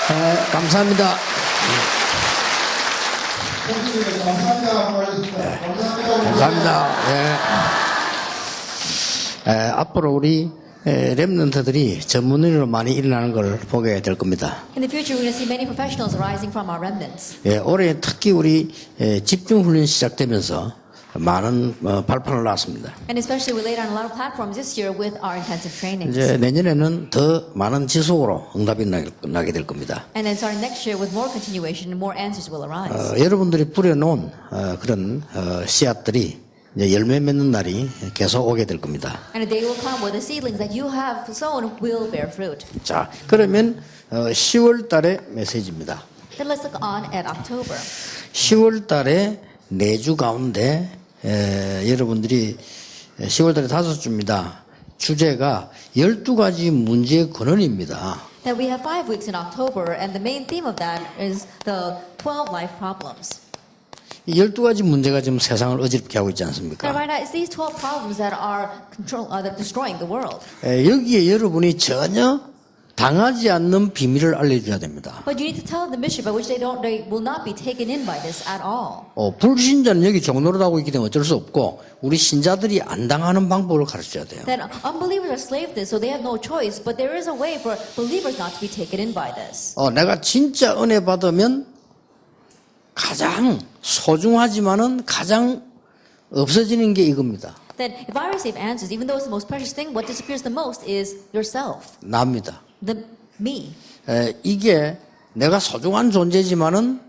감사합니다. 감사합니다. 앞으로 우리 렘넌트들이 전문의로 많이 일어나는 걸 보게 될 겁니다. In the future, we're going to see many professionals arising from our remnants. 올해 특히 우리 집중훈련 시작되면서 많은 발판을 놨습니다. And especially, we laid on a lot of platforms this year with our intensive trainings. 이제 내년에는 더 많은 지속으로 응답이 나게 될 겁니다. And then starting next year with more continuation, more answers will arise. 여러분들이 뿌려놓은 그런 씨앗들이 이제 열매 맺는 날이 계속 오게 될 겁니다. And a day will come where the seedlings that you have sown will bear fruit. 자, 그러면 10월 달의 메시지입니다. Then let's look on at October. 10월 달에 4주 가운데 여러분들이 10월 달에 5주입니다. 주제가 12가지 문제의 근원입니다. That we have 5 weeks in October, and the main theme of that is the 12 life problems. 이 12가지 문제가 지금 세상을 어지럽게 하고 있지 않습니까? And right now, it's these 12 problems that are that destroying the world. 여기에 여러분이 전혀 당하지 않는 비밀을 알려줘야 됩니다. But you need to tell them the mystery by which they will not be taken in by this at all. 불신자는 여기 종로를 하고 있기 때문에 어쩔 수 없고 우리 신자들이 안 당하는 방법을 가르쳐야 돼요. That unbelievers are slave to this, so they have no choice. But there is a way for believers not to be taken in by this. 내가 진짜 은혜 받으면 가장 소중하지만은 가장 없어지는 게 이겁니다. That if I receive answers, even though it's the most precious thing, what disappears the most is yourself, 납니다. me. 이게 내가 소중한 존재지만은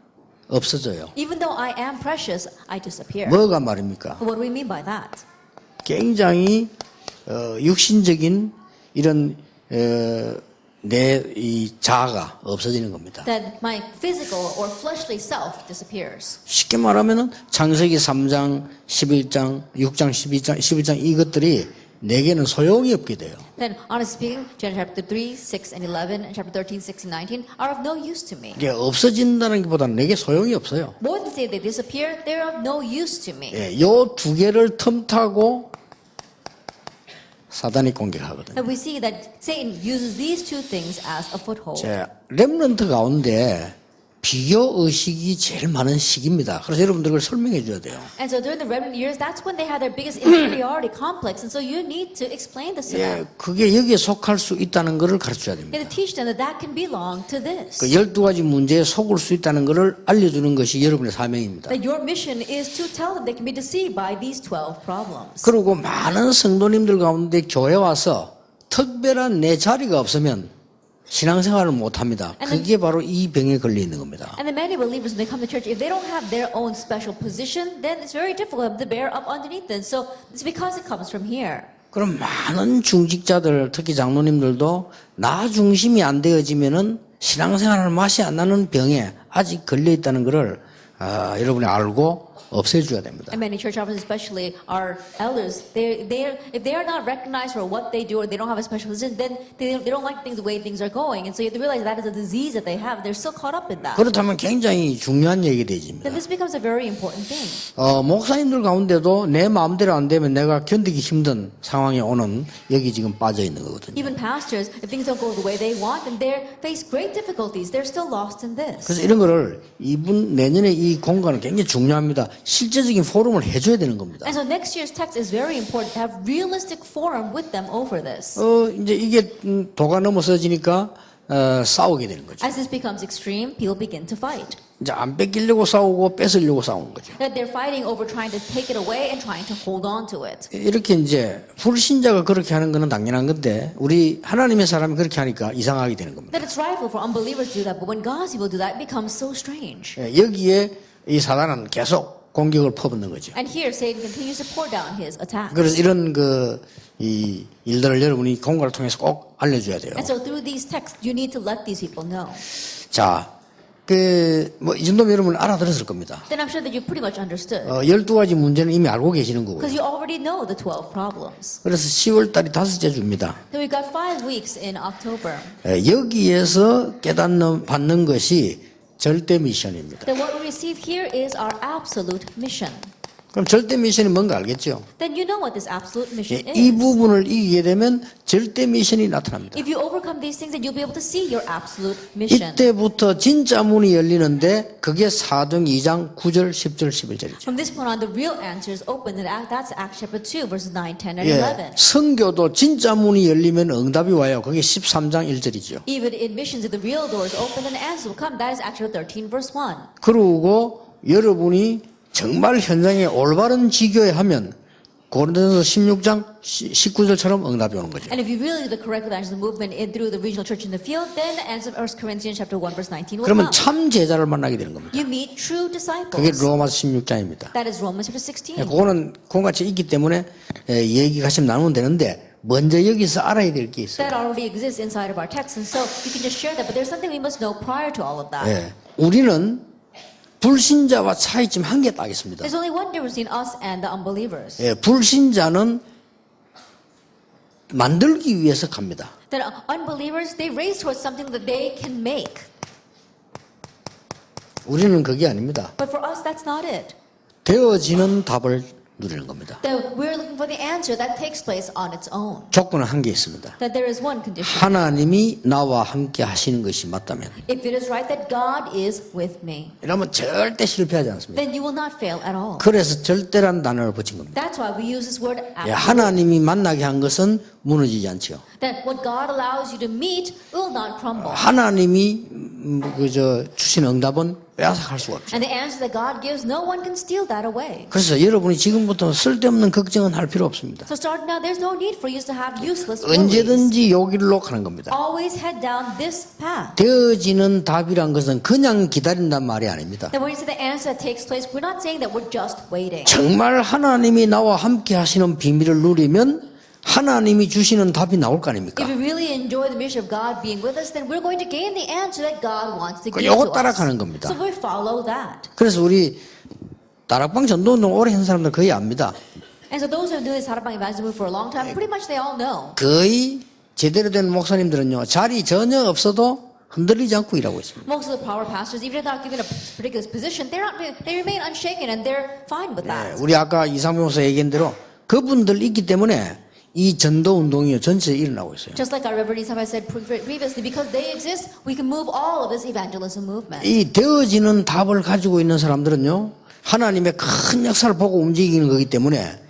없어져요. Even though I am precious, I disappear. 뭐가 말입니까? What do we mean by that? 굉장히 육신적인 이런 내 이 자아가 없어지는 겁니다. That my physical or fleshly self disappears. 쉽게 말하면은 창세기 3장, 11장, 6장, 12장 이것들이 내게는 소용이 없게 돼요. Then, honestly speaking, Genesis chapter 3, 6, and 11, and chapter 13, 16, and 19 are of no use to me. 이게 없어진다는 것보다는 내게 소용이 없어요. More than say they disappear, they are of no use to me. 요 두 개를 틈타고 사단이 공격하거든요. And we see that Satan uses these two things as a foothold. 렘넌트 가운데 비교 의식이 제일 많은 시기입니다. 그래서 여러분들 그걸 설명해 줘야 돼요. And so during the remnant years, that's when they have their biggest inferiority complex. And so you need to explain this to them. 그게 여기에 속할 수 있다는 것을 가르쳐야 You 됩니다. have to teach them that that can belong to this. 그 12가지 문제에 속을 수 있다는 것을 알려주는 것이 여러분의 사명입니다. That your mission is to tell them they can be deceived by these 12 problems. 그리고 많은 성도님들 가운데 교회 와서 특별한 내 자리가 없으면 신앙생활을 못합니다. 그게 바로 이 병에 걸려 있는 겁니다. And the many believers, when they come to church, if they don't have their own special position, then it's very difficult to bear up underneath them. So it's because it comes from here. 그럼 많은 중직자들, 특히 장로님들도 나 중심이 안 되어지면은 신앙생활을 맛이 안 나는 병에 아직 걸려 있다는 것을 여러분이 알고 없애줘야 됩니다. And many church officers, especially our elders, if they are not recognized for what they do, or they don't have a special position, then they don't like things the way things are going. And so you have to realize that is a disease that they have. They're still caught up in that. 그렇다면 굉장히 중요한 얘기가 되집니다. Then this becomes a very important thing. 목사님들 가운데도 내 마음대로 안 되면 내가 견디기 힘든 상황에 오는 여기 지금 빠져 있는 거거든요. Even pastors, if things don't go the way they want, then they face great difficulties. They're still lost in this. 그래서 이런 거를 내년에 이 공간은 굉장히 중요합니다. 실제적인 포럼을 해줘야 되는 겁니다. And so next year's text is very important to have realistic forum with them over this. 이제 이게 도가 넘어서지니까 싸우게 되는 거죠. As this becomes extreme, people begin to fight. 이제 안 뺏기려고 싸우고 뺏으려고 싸우는 거죠. That they're fighting over trying to take it away and trying to hold on to it. 이렇게 이제 불신자가 그렇게 하는 거는 당연한 건데 우리 하나님의 사람이 그렇게 하니까 이상하게 되는 겁니다. That it's rightful for unbelievers to do that, but when God's people do that, it becomes so strange. 여기에 이 사단은 계속 공격을 퍼붓는 거죠. And here Satan continues to pour down his attacks. 그래서 이런 이 일들을 여러분이 공간을 통해서 꼭 알려줘야 돼요. And so through these texts, you need to let these people know. 자, 이 정도면 여러분 알아들었을 겁니다. Then I'm sure that you pretty much understood. 12가지 문제는 이미 알고 계시는 거고요. Because you already know the 12 problems. 그래서 10월 달이 5째 주입니다. Then we've got 5 weeks in October. 여기에서 받는 것이 절대 미션입니다. Then what we receive here is our absolute mission. 그럼 절대 미션이 뭔가 알겠죠? then you know what this absolute mission 예, 이 is. 부분을 이기게 되면 절대 미션이 나타납니다. If you overcome these things, then you'll be able to see your absolute mission. 이때부터 진짜 문이 열리는데 그게 사도행 2장 9절, 10절, 11절이죠. From this point on, the real answer is open, and that's Acts chapter 2, verses 9, 10, and 예, 11. 선교도 진짜 문이 열리면 응답이 와요. 그게 13장 1절이죠. Even in missions, if the real door is open, then the answer will come. That is Acts chapter 13, verse 1. 그리고 여러분이 정말 현장에 올바른 지교에 하면 고린도전서 16장 19절처럼 응답이 오는 거죠. And if you really do the correct evangelism movement in through the regional church in the field, then the answer of 1 Corinthians chapter 1, verse 19 will 그러면 come. 참 제자를 만나게 되는 겁니다. You meet true 그게 disciples. 로마서 16장입니다. That is Romans chapter 16. 그거는 공같이 있기 때문에 얘기 같이 나누면 되는데 먼저 여기서 알아야 될 게 있어요. That already exists inside of our text, and so you can just share that. But there's something we must know prior to all of that. 예, 우리는 불신자와 차이점 한 개 딱 있습니다. There's only one difference between us and the unbelievers. 예, 불신자는 만들기 위해서 갑니다. That unbelievers, they race towards something that they can make. 우리는 그게 아닙니다. But for us, that's not it. 되어지는 답을 누리는 겁니다. That we're looking for the answer that takes place on its own. 조건은 한 개 있습니다. That there is one condition. 하나님이 나와 함께 하시는 것이 맞다면 If it is right that God is with me, 이러면 절대 실패하지 않습니다. then you will not fail at all. 그래서 절대란 단어를 붙인 겁니다. That's why we use this word 예, absolute. 하나님이 만나게 한 것은 무너지지 않죠. That what God allows you to meet will not crumble. 하나님이 주신 응답은 빼앗아갈 수가 없죠. And the answer that God gives, no one can steal that away. 그래서 여러분이 지금부터 쓸데없는 걱정은 할 필요 없습니다. So starting now, there's no need for you to have useless worries. 언제든지 요 길로 가는 겁니다. Always head down this path. 되어지는 답이란 것은 그냥 기다린단 말이 아닙니다. That when you say the answer that takes place, we're not saying that we're just waiting. 정말 하나님이 나와 함께 하시는 비밀을 누리면 하나님이 주시는 답이 나올 거 아닙니까? If we really enjoy the mission of God being with us, then we're going to gain the answer that God wants to give 요거 to us. 따라가는 겁니다. So we follow that. 그래서 우리 다락방 전도운동 오래 한 사람들 거의 압니다. And so those who have been doing this Harapang evangelism for a long time, pretty much they all know. 거의 제대로 된 목사님들은요, 자리 전혀 없어도 흔들리지 않고 일하고 있습니다. Most of the power pastors, even if they're not given a particular position, they remain unshaken and they're fine with that. 우리 아까 이상민 목사 얘기한 대로 그분들 있기 때문에 이 전도 운동이 전체에 일어나고 있어요. Just like our Reverend Isabel said previously, because they exist, we can move all of this evangelism movement. 이 되어지는 답을 가지고 있는 사람들은요, 하나님의 큰 역사를 보고 움직이는 거기 때문에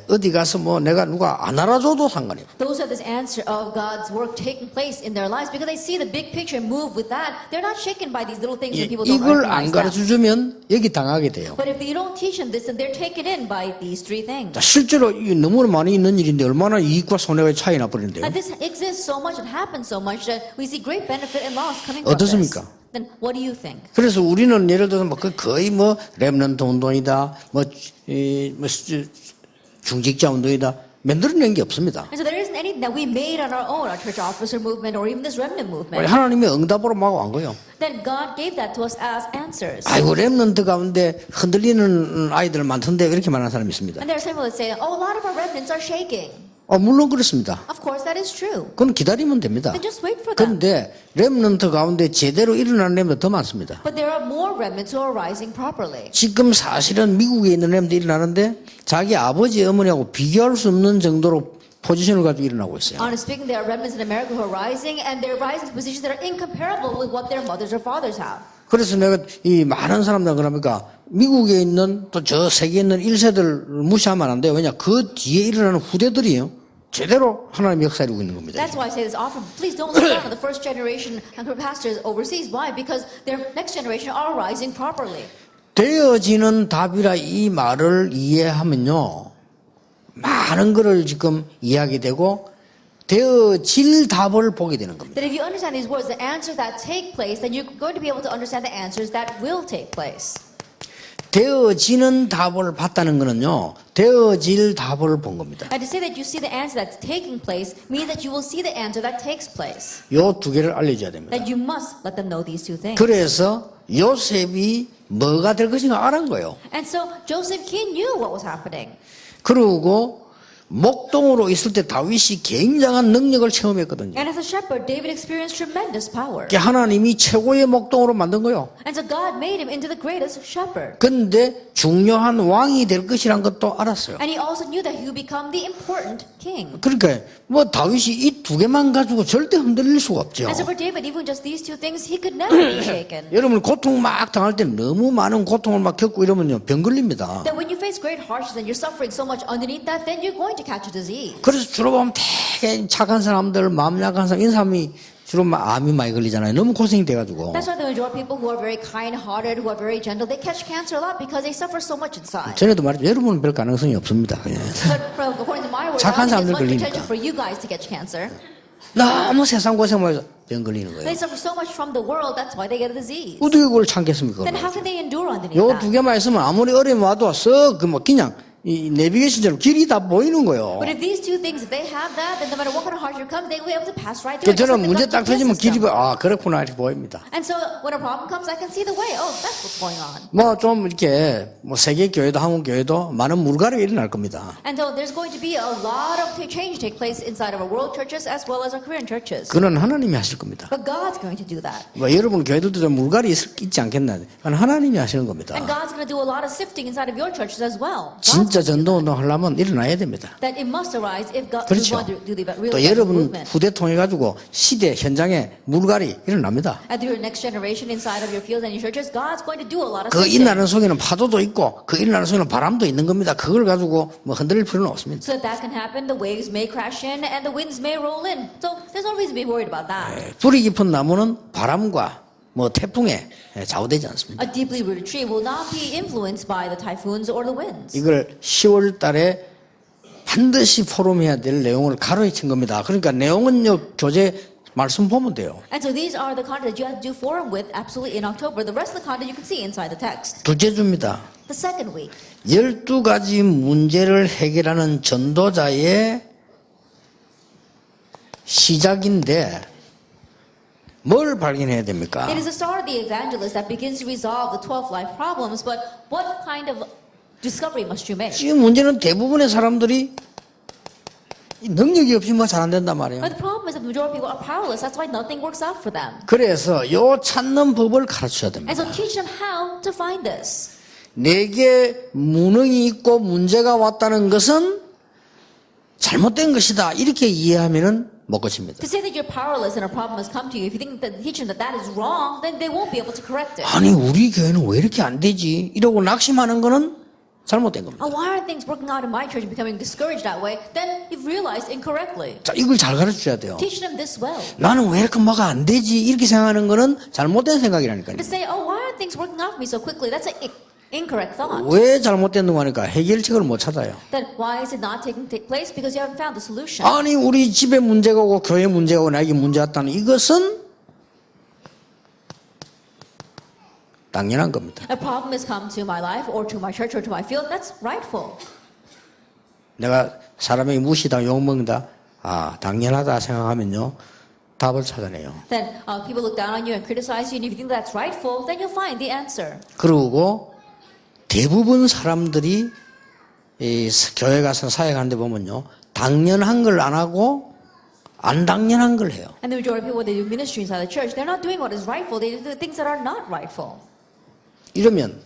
어디 가서 뭐 내가 누가 안 알아줘도 상관이 없어요. Those have this answer of God's work taking place in their lives because they see the big picture and move with that. They're not shaken by these little things that people don't 이걸 안 recognize them. 가르쳐주면 여기 당하게 돼요. But if you don't teach them this, then they're taken in by these three things. 자, 실제로 이게 너무 많이 있는 일인데 얼마나 이익과 손해가 차이 나버리는데요. And this exists so much, it happens so much that we see great benefit and loss coming from 어떻습니까? this. Then what do you think? 그래서 우리는 예를 들어서 뭐 거의 뭐 렘넌트 운동이다, 중직자 운동이다 만들어낸 게 없습니다. And so there isn't anything that we made on our own, our church officer movement or even this remnant movement. 하나님의 응답으로 막 온 거예요. Then God gave that to us as answers. 아이고 렘넌트 가운데 흔들리는 아이들 많던데 이렇게 말하는 사람이 있습니다. And there are some people that say, oh, a lot of our remnants are shaking. 물론 그렇습니다. Of course, that is true. 그건 기다리면 됩니다. Then just wait for them. 그런데 렘넌트 가운데 제대로 일어나는 렘넌트 더 많습니다. But there are more remnants who are rising properly. 지금 사실은 미국에 있는 렘넌트 일어나는데 자기 아버지 어머니하고 비교할 수 없는 정도로 포지션을 가지고 일어나고 있어요. Honestly speaking, there are remnants in America who are rising, and they're rising to positions that are incomparable with what their mothers or fathers have. 그래서 내가 이 많은 사람들 그러니까 미국에 있는 또 저 세계에 있는 1세들 무시하면 안 돼요. 왜냐 그 뒤에 일어나는 후대들이요. 제대로 하나님의 역사를 이루고 있는 겁니다. That's why I say this often. Please don't look down on the first generation pastors overseas. Why? Because their next generation are rising properly. 되어지는 답이라 이 말을 이해하면요. 많은 거를 지금 이해하게 되고 되어질 답을 보게 되는 겁니다. That if you understand these words, the answers that take place, then you're going to be able to understand the answers that will take place. 되어지는 답을 봤다는 거는요. 되어질 답을 본 겁니다. And to say that you see the answer that's taking place means that you will see the answer that takes place. 요 두 개를 알려줘야 됩니다. That you must let them know these two things. 그래서 요셉이 뭐가 될 것인가 알은 거예요. And so Joseph, he knew what was happening. 그리고 목동으로 있을 때 다윗이 굉장한 능력을 체험했거든요. And as a shepherd, David experienced tremendous power. 그게 하나님이 최고의 목동으로 만든 거요. And so God made him into the greatest shepherd. 근데 중요한 왕이 될 것이란 것도 알았어요. And he also knew that he would become the important king. 그러니까 뭐 다윗이 이 두 개만 가지고 절대 흔들릴 수가 없죠. And so for David, even just these two things, he could never be shaken. 여러분 고통 막 당할 때 너무 많은 고통을 막 겪고 이러면요 병 걸립니다. That when you face great hardships and you're suffering so much underneath that, then you're going to catch a disease. 그래서 주로 보면 되게 착한 사람들, 마음 약한 사람, 이 사람이 주로 암이 많이 걸리잖아요. 너무 고생이 돼가지고. That's why the majority of people who are very kind-hearted, who are very gentle, they catch cancer a lot because they suffer so much inside. 전에도 말했죠. 여러분은 별 가능성이 없습니다. 그냥. But according to my word, 착한 I don't think 사람들 there's much 걸리니까. potential for you guys to catch cancer. 너무 세상 고생만 해서 병 걸리는 거예요. They suffer so much from the world, that's why they get a disease. 어떻게 그걸 참겠습니까? Then how can they endure underneath 요 that? 두 개만 있으면 아무리 어려움 와도 썩 그냥 이 내비게이션처럼 길이 다 보이는 거예요. But if these two things, if they have that, then no matter what kind of hardship comes, they will be able to pass right through. 그 it, just 저는 like the 문제 God 딱 터지면 GPS 길이 system. 그렇구나 이렇게 보입니다. And so when a problem comes, I can see the way. Oh, that's what's going on. 뭐 좀 이렇게 뭐 세계 교회도 한국 교회도 많은 물갈이가 일어날 겁니다. And so there's going to be a lot of change take place inside of our world churches as well as our Korean churches. 그는 하나님이 하실 겁니다. But God's going to do that. 뭐 여러분 교회들도 좀 물갈이 있지 않겠나? 그건 하나님이 하시는 겁니다. And God's going to do a lot of sifting inside of your churches as well. 진짜 전도운동 하려면 일어나야 됩니다. That it must arise if God 그렇죠. want to do the real 또 여러분 movement. 후대 통해 가지고 시대 현장에 물갈이 일어납니다. And through your next generation inside of your fields and your churches, God's going to do a lot of 그 sifting. 일나는 속에는 파도도 있고 그 일나는 속에는 바람도 있는 겁니다. 그걸 가지고 뭐 흔들릴 필요는 없습니다. So that can happen. The waves may crash in and the winds may roll in. So there's no reason to be worried about that. 불이 깊은 나무는 바람과 뭐 태풍에 좌우되지 않습니다. A deeply rooted tree will not be influenced by the typhoons or the winds. 이걸 10월 달에 반드시 포럼해야 될 내용을 가로에 친 겁니다. 그러니까 내용은요 교재 말씀 보면 돼요. And so these are the content that you have to do forum with absolutely in October. The rest of the content you can see inside the text. 둘째 주입니다. The second week. 12가지 문제를 해결하는 전도자의 시작인데 뭘 발견해야 됩니까? It is the start of the evangelist that begins to resolve the 12 life problems, but what kind of discovery must you make? 지금 문제는 대부분의 사람들이 이 능력이 없이 뭐 잘 안 된단 말이에요. But the problem is that the majority of people are powerless. That's why nothing works out for them. 그래서 요 찾는 법을 가르쳐야 됩니다. And so teach them how to find this. 내게 무능이 있고 문제가 왔다는 것은 잘못된 것이다. 이렇게 이해하면은 못 고칩니다. To say that you're powerless and a problem has come to you, if you think that teach them that that is wrong, then they won't be able to correct it. 아니 우리 교회는 왜 이렇게 안 되지? 이러고 낙심하는 거는 잘못된 겁니다. Oh, why aren't things working out in my church and becoming discouraged that way? Then you've realized incorrectly. 자, 이걸 잘 가르쳐야 돼요. Teach them this well. 나는 왜 이렇게 뭐가 안 되지? 이렇게 생각하는 거는 잘못된 생각이라니까요. To say, oh, why aren't things working out for me so quickly? That's an incorrect thought. 왜 잘못됐는가 하니까 해결책을 못 찾아요. Then why is it not taking place? Because you haven't found the solution. 아니 우리 집에 문제가 오고 교회 문제가 오고 나에게 문제 왔다는 이것은 당연한 겁니다. A problem has come to my life or to my church or to my field. That's rightful. 내가 사람에게 무시다 욕먹는다 당연하다 생각하면요 답을 찾아내요. Then people look down on you and criticize you, and if you think that's rightful, then you'll find the answer. 그리고 대부분 사람들이 이 교회 가서 사역하는데 보면요 당연한 걸 안 하고 안 당연한 걸 해요. And the majority of people, when they do ministry inside the church, they're not doing what is rightful. They do the things that are not rightful. 이러면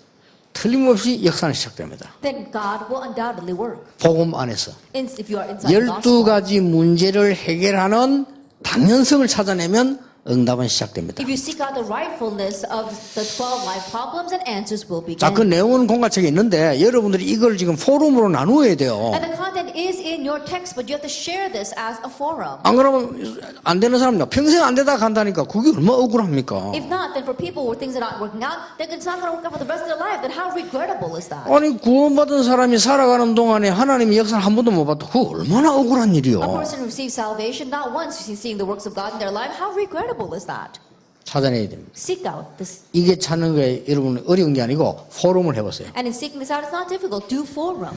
틀림없이 역사는 시작됩니다. Then God will undoubtedly work. 복음 안에서 If you are inside the gospel. 12가지 문제를 해결하는 당연성을 찾아내면 응답은 시작됩니다. If you seek out the rightfulness of the 12 life problems, and answers will begin. 자, 그 내용은 공과책에 있는데 여러분들이 이걸 지금 포럼으로 나누어야 돼요. And the content is in your text, but you have to share this as a forum. 안 그러면 안 되는 사람들 평생 안 되다 간다니까 그게 얼마나 억울합니까? If not, then for people where things are not working out, then it's not going to work out for the rest of their life. Then how regrettable is that? 아니 구원받은 사람이 살아가는 동안에 하나님의 역사를 한 번도 못 봤다. 그거 얼마나 억울한 일이요. A person who receives salvation not once seeing the works of God in their life, how regrettable is that? 찾아내야 됩니다. Seek out this. 이게 찾는 거에 여러분 어려운 게 아니고 포럼을 해보세요. And in seeking this out, it's not difficult. Do forum.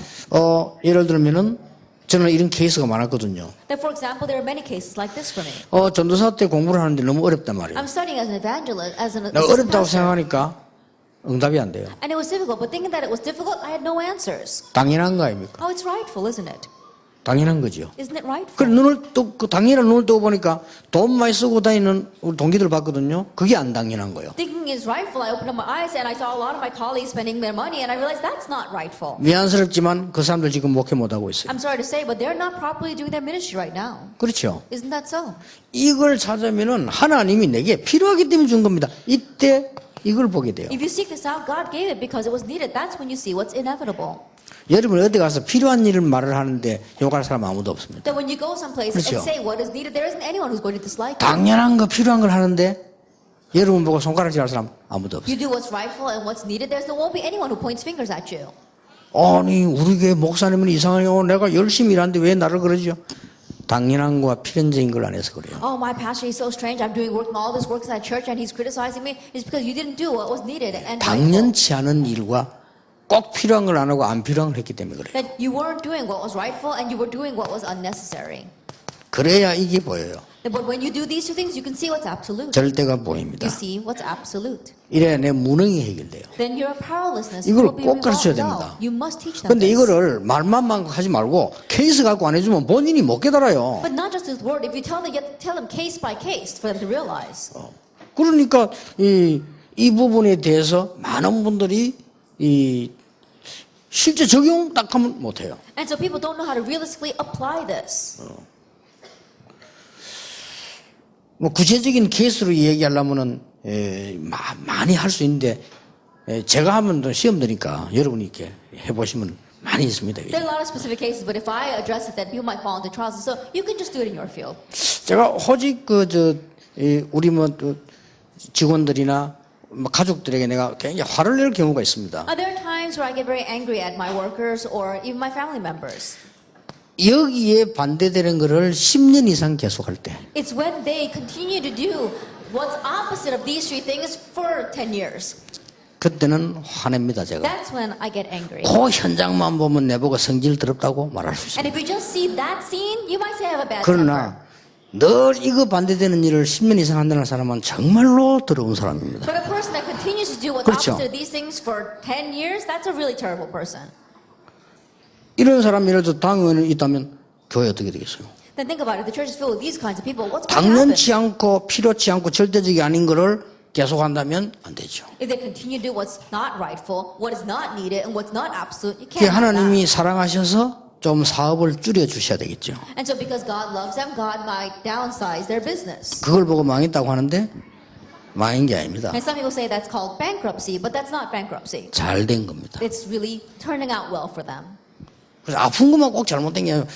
예를 들면은 저는 이런 케이스가 많았거든요. Then, for example, there are many cases like this for me. 전도사 때 공부를 하는데 너무 어렵단 말이에요. I'm studying as an evangelist, as an 내가 assistant 어렵다고 pastor. 생각하니까 응답이 안 돼요. And it was difficult, but thinking that it was difficult, I had no answers. 당연한 거 아닙니까? Oh, it's rightful, isn't it? 당연한 거죠. Isn't it rightful? 그래 그 당연한 눈을 뜨고 보니까 돈 많이 쓰고 다니는 우리 동기들 봤거든요. 그게 안 당연한 거예요. Thinking is rightful. I opened up my eyes and I saw a lot of my colleagues spending their money, and I realized that's not rightful. 미안스럽지만 그 사람들 지금 목회 못 하고 있어요. I'm sorry to say, but they're not properly doing their ministry right now. 그렇죠. Isn't that so? 이걸 찾으면은 하나님이 내게 필요하기 때문에 준 겁니다. 이때 이걸 보게 돼요. If you seek this out, God gave it because it was needed. That's when you see what's inevitable. 여러분 어디 가서 필요한 일을 말을 하는데 욕할 사람 아무도 없습니다. That when you go someplace 그렇죠. and say what is needed, there isn't anyone who's going to dislike it. 당연한 거 필요한 걸 하는데 여러분 보고 손가락질 할 사람 아무도 없어요. You do what's rightful and what's needed, there won't be anyone who points fingers at you. 아니 우리 교회 목사님은 이상해요. 내가 열심히 일하는데 왜 나를 그러죠? 당연한 거와 필연적인 걸 안 해서 그래요. Oh, my pastor is so strange. I'm doing all this work at church and he's criticizing me. It's because you didn't do what was needed and rightful. 당연치 않은 일과 꼭 필요한 걸 안 하고 안 필요한 걸 했기 때문에 그래요. That you weren't doing what was rightful and you were doing what was unnecessary. 그래야 이게 보여요. But when you do these two things, you can see what's absolute. 절대가 보입니다. You see what's absolute. 이래야 내 무능이 해결돼요. Then your powerlessness 이걸 will be 꼭 가르쳐야 resolved. 됩니다. No, you must teach them 근데 this. 이거를 말만 하지 말고 케이스 갖고 안 해주면 본인이 못 깨달아요. But not just with word. If you tell them, you have to tell them case by case for them to realize. 그러니까 이 부분에 대해서 많은 분들이 실제 적용 딱 하면 못해요. And so people don't know how to realistically apply this. 뭐 구체적인 케이스로 얘기하려면은 많이 할 수 있는데 제가 하면 또 시험 드니까 여러분이 이렇게 해보시면 많이 있습니다. There are a lot of specific cases, but if I address it, then people might fall into trials. So you can just do it in your field. 제가 호직 우리 직원들이나 가족들에게 내가 굉장히 화를 낼 경우가 있습니다. There are times where I get very angry at my workers or even my family members. 여기에 반대되는 거를 10년 이상 계속할 때 It's when they continue to do what's opposite of these three things for 10 years. 그때는 화냅니다 제가. That's when I get angry. 그 현장만 보면 내보고 성질 더럽다고 말할 수 And 있습니다. if you just see that scene, you might say I have a bad temper. 그러나 늘 이거 반대되는 일을 10년 이상 한다는 사람은 정말로 더러운 사람입니다. But a person that continues to do what's 그렇죠. opposite of these things for 10 years, that's a really terrible person. 이런 사람이 예를 들어 당원이 있다면 교회 어떻게 되겠어요? Then think about it. The church is filled with these kinds of people. What's going to happen? 당연치 않고 필요치 않고 절대적이 아닌 거를 계속한다면 안 되죠. If they continue to do what's not rightful, what is not needed, and what's not absolute, you 그게 can't have that. 하나님이 사랑하셔서 좀 사업을 줄여 주셔야 되겠죠. And so because God loves them, God might downsize their business. 그걸 보고 망했다고 하는데 망한 게 아닙니다. And some people say that's called bankruptcy, but that's not bankruptcy. 잘 된 겁니다. It's really turning out well for them. 그래서 아픈 것만 꼭 잘못된 게 아니라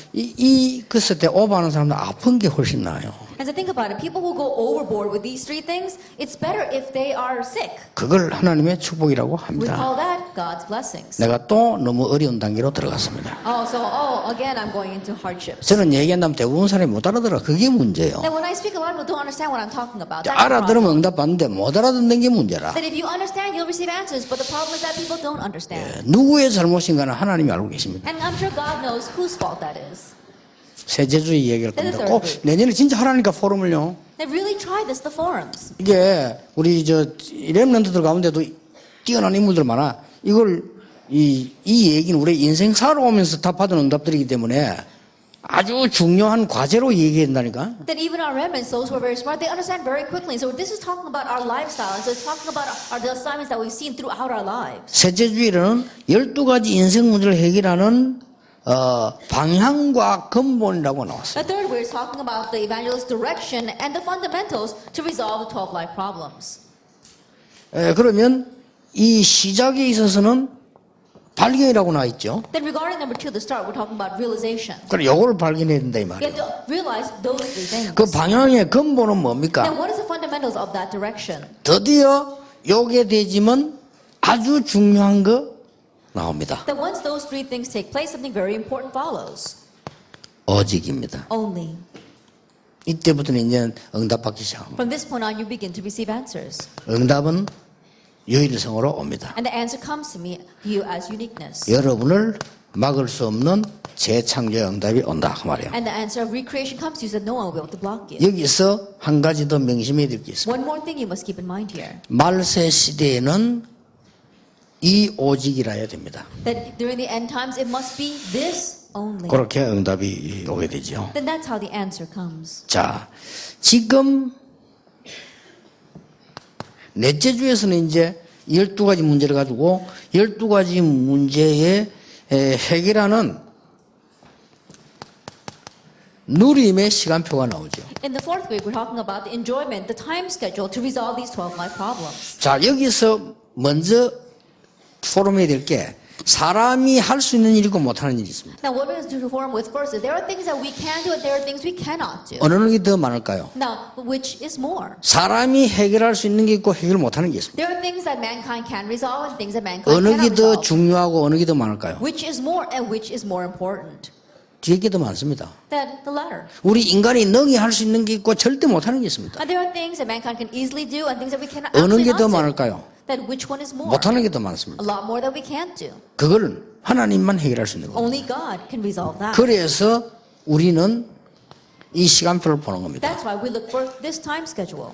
글쎄 때 오버하는 사람들 아픈 게 훨씬 나아요. And so think about it. People who go overboard with these three things, it's better if they are sick. 그걸 하나님의 축복이라고 We 합니다. call that God's blessings. 내가 또 너무 어려운 단계로 들어갔습니다. Again, I'm going into hardships. 저는 얘기한다면 대부분 사람이 못 알아들어. 그게 문제예요. And when I speak, a lot of people don't understand what I'm talking about. That's the problem. 알아들으면 응답받는데 못 알아듣는 게 문제라. That if you understand, you'll receive answers. But the problem is that people don't understand. 누구의 잘못인가는 하나님이 알고 계십니다. And I'm sure God knows whose fault that is. 세제주의 얘기할 겁니다. 꼭 내년에 진짜 하라니까 포럼을요. They really tried this, the forums. 이게 우리 렘넌트들 가운데도 뛰어난 인물들 많아. 이걸 이 얘기는 우리 인생 살아오면서 답하던 응답들이기 때문에 아주 중요한 과제로 얘기한다니까. That even our remnants, those who are very smart, they understand very quickly. So this is talking about our lifestyle. So it's talking about the assignments that we've seen throughout our lives. 세제주의는 12가지 인생 문제를 해결하는 방향과 근본이라고 나왔어요. The third way is talking about the evangelist direction and the fundamentals to resolve the 12 life problems. 그러면 이 시작에 있어서는 발견이라고 나와 있죠. Then regarding number 2, the start, we're talking about realization. 그럼 요거를 발견해야 된다 이 You 말이에요. have to realize those three things. 그 방향의 근본은 뭡니까? Then what is the fundamentals of that direction? 드디어 요게 되지만 아주 중요한 거 나옵니다. That once those three things take place, something very important follows. 오직입니다. Only. 이때부터는 이제 응답받기 시작합니다. From this point on, you begin to receive answers. 응답은 유일성으로 옵니다. And the answer comes to you as uniqueness. 여러분을 막을 수 없는 재창조의 응답이 온다 그 말이에요. And the answer of recreation comes to you, so that no one will be able to block you. 여기서 한 가지 더 명심해야 될 게 있습니다. One more thing you must keep in mind here. 말세 시대에는 이 오직이라 해야 됩니다. That during the end times, it must be this only. 그렇게 응답이 오게 되죠. Then that's how the answer comes. 자, 지금 넷째 주에서는 이제 12가지 문제를 가지고 12가지 문제에 해결하는 누림의 시간표가 나오죠. In the fourth week, we're talking about the enjoyment, the time schedule to resolve these 12 life problems. 자, 여기서 먼저 포럼해야 될 게 사람이 할 수 있는 일이고 못하는 일이 있습니다. Now, what we're going to form with first is there are things that we can do and there are things we cannot do. 어느 게 더 많을까요? Now, which is more? 사람이 해결할 수 있는 게 있고 해결 못하는 게 있습니다. There are things that mankind can resolve and things that mankind 어느 게 cannot 더 resolve. 중요하고 어느 게 더 많을까요? Which is more and which is more important? 뒤에 게 더 많습니다. Then the latter. 우리 인간이 능히 할 수 있는 게 있고 절대 못하는 게 있습니다. And there are things that mankind can easily do and things that we cannot 어느 actually 게 더 not do. 많을까요? Then which one is more? 못하는 게 더 A 많습니다. lot more that we can't do. 그걸 하나님만 해결할 수 있는 겁니다. Only God can resolve that. 그래서 우리는 이 시간표를 보는 겁니다. That's why we look for this time schedule.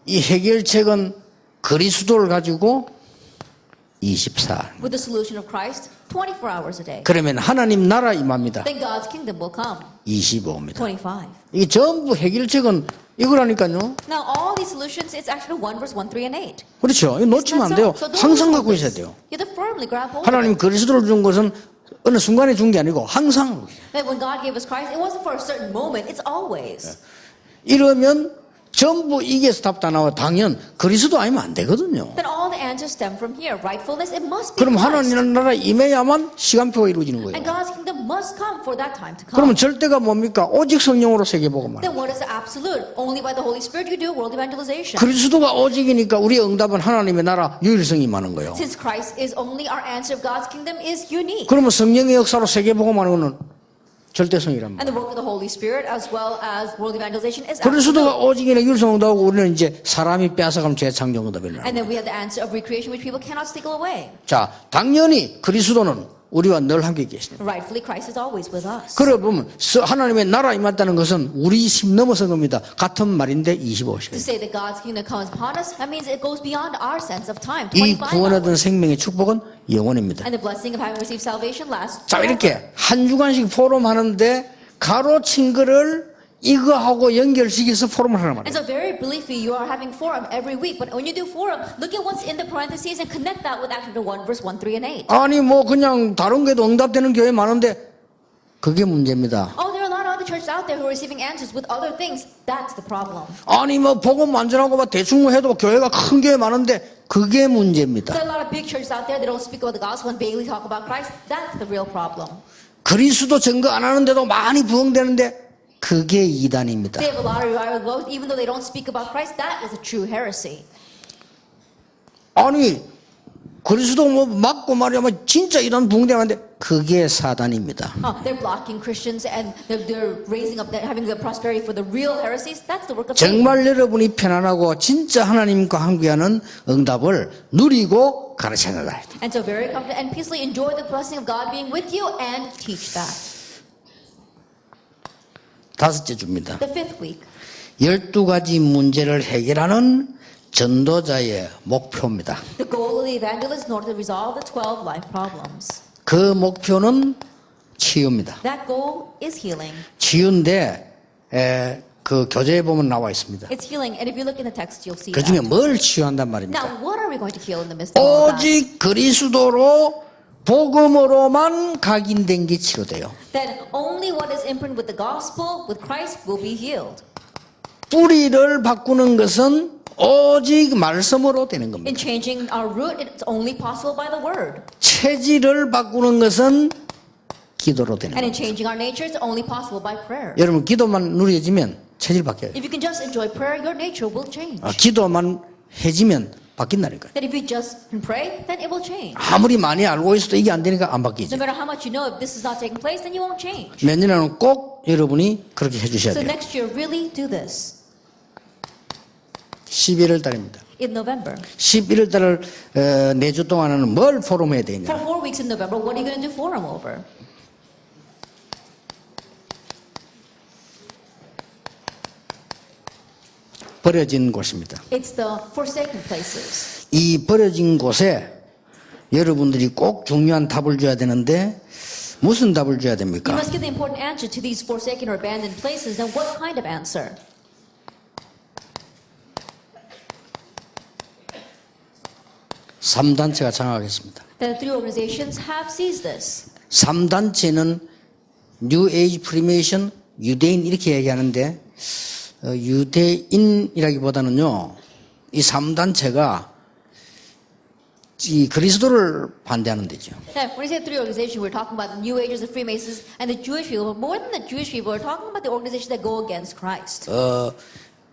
이 해결책은 그리스도를 가지고 24. With the solution of Christ, 24 hours a day. 그러면 하나님 나라 임합니다. Then God's kingdom will come. 25입니다. 25. 이게 전부 해결책은 이거라니까요. Now, all these solutions, it's actually 1 verse 1, 3, and 8. 그렇죠. 이거 놓치면 안 돼요. So don't 항상 lose 갖고 on 있어야 this. 돼요. You have to firmly grab hold of 하나님 it. 그리스도를 준 것은 어느 순간에 준 게 아니고 항상. That when God gave us Christ, it wasn't for a certain moment, it's always. 이러면 전부 이게서 답 다 나와. 당연 그리스도 아니면 안 되거든요. Then all the answers stem from here. Rightfulness, it must be 그럼 Christ. 하나님 나라 임해야만 시간표가 이루어지는 And 거예요. God's kingdom must come for that time to come. 그러면 절대가 뭡니까? 오직 성령으로 세계복음만. Then what is the absolute? Only by the Holy Spirit you do world evangelization. 그리스도가 오직이니까 우리의 응답은 하나님의 나라 유일성이 많은 거예요. Since Christ is only our answer of God's kingdom is unique. 그러면 성령의 역사로 세계복음하는 것은 절대성이랍니다. And the work of the Holy Spirit as well as world evangelization is 그리스도가 absolute. 오직이나 유일성 응답하고 우리는 이제 사람이 빼앗아가면 재창조 응답을 And then we have the answer of recreation which people cannot steal away. 자, 당연히 그리스도는 우리와 늘 함께 계십니다. Rightfully, Christ is always with us. 그래 보면 하나님의 나라 임했다는 것은 우리 힘 넘어선 겁니다. 같은 말인데 25시간. To say that God's kingdom comes upon us, that means it goes beyond our sense of time. 이 25 구원 얻은 hours. 생명의 축복은 영원입니다. And the blessing of having received salvation lasts. 자, forever. 이렇게 한 주간씩 포럼 하는데 가로친 거를 이거하고 연결시켜서 포럼을 하란 And 말이에요. so very briefly, you are having forum every week. But when you do forum, look at what's in the parentheses and connect that with actually 1 verse 1, 3, and 8. 아니 뭐 그냥 다른 게도 응답되는 교회 많은데 그게 문제입니다. Oh, there are a lot of other churches out there who are receiving answers with other things. That's the problem. 아니 뭐 복음 완전하고 막 대충 해도 교회가 큰 교회 많은데 그게 문제입니다. There are a lot of big churches out there that don't speak about the gospel and vaguely talk about Christ. That's the real problem. 그리스도 증거 안 하는데도 많이 부흥되는데 그게 이단입니다. They have a lot of revival growth, even though they don't speak about Christ. That is a true heresy. 아니 그리스도 뭐 맞고 말이야 진짜 이런 부흥되는데 그게 사단입니다. They're blocking Christians and they're raising up, they're having the prosperity for the real heresies. That's the work of Satan. 정말 여러분이 편안하고 진짜 하나님과 함께하는 응답을 누리고 가르쳐야 돼. And so very comfortable and peacefully enjoy the blessing of God being with you and teach that. 다섯째 주입니다. The fifth week. 12가지 문제를 해결하는 전도자의 목표입니다. The goal of the evangelist in order to resolve the 12 life problems. 그 목표는 치유입니다. That goal is healing. 치유인데 그 교재에 보면 나와 있습니다. It's healing. And if you look in the text, you'll see 그 중에 that. 뭘 치유한단 말입니까? Now, what are we going to heal in the midst of all of that? 오직 그리스도로 복음으로만 각인된 게 치료돼요. Then only what is imprinted with the gospel, with Christ, will be healed. 뿌리를 바꾸는 것은 오직 말씀으로 되는 겁니다. In changing our root, it's only possible by the word. 체질을 바꾸는 것은 기도로 되는 And in 겁니다. changing our nature, it's only possible by prayer. 여러분 기도만 누려지면 체질 바뀌어요. If you can just enjoy prayer, your nature will change. 기도만 해지면 바뀐다니까요. That if you just can pray, then it will change. 아무리 많이 알고 있어도 이게 안 되니까 안 바뀌지. No matter how much you know, if this is not taking place, then you won't change. 내년에는 꼭 여러분이 그렇게 해주셔야 So 돼요. next year, really do this. 11월 달입니다. In November. 11월 달을 4주 동안은 뭘 포럼해야 되냐. For 4 weeks in November, what are you going to do forum over? 버려진 곳입니다. It's the forsaken places. 이 버려진 곳에 여러분들이 꼭 중요한 답을 줘야 되는데 무슨 답을 줘야 You 됩니까? must give the important answer to these forsaken or abandoned places. And what kind of answer? 삼단체가 장악했습니다. The three organizations have seized this. 3단체는 뉴 에이지 프리메이션, 유대인 이렇게 얘기하는데 유대인이라기보다는요. 이 3단체가 이 그리스도를 반대하는 데죠. Now, when we say three organizations, we're talking about the New Agers, the Freemasons, and the Jewish people. But more than the Jewish people, we're talking about the organizations that go against Christ.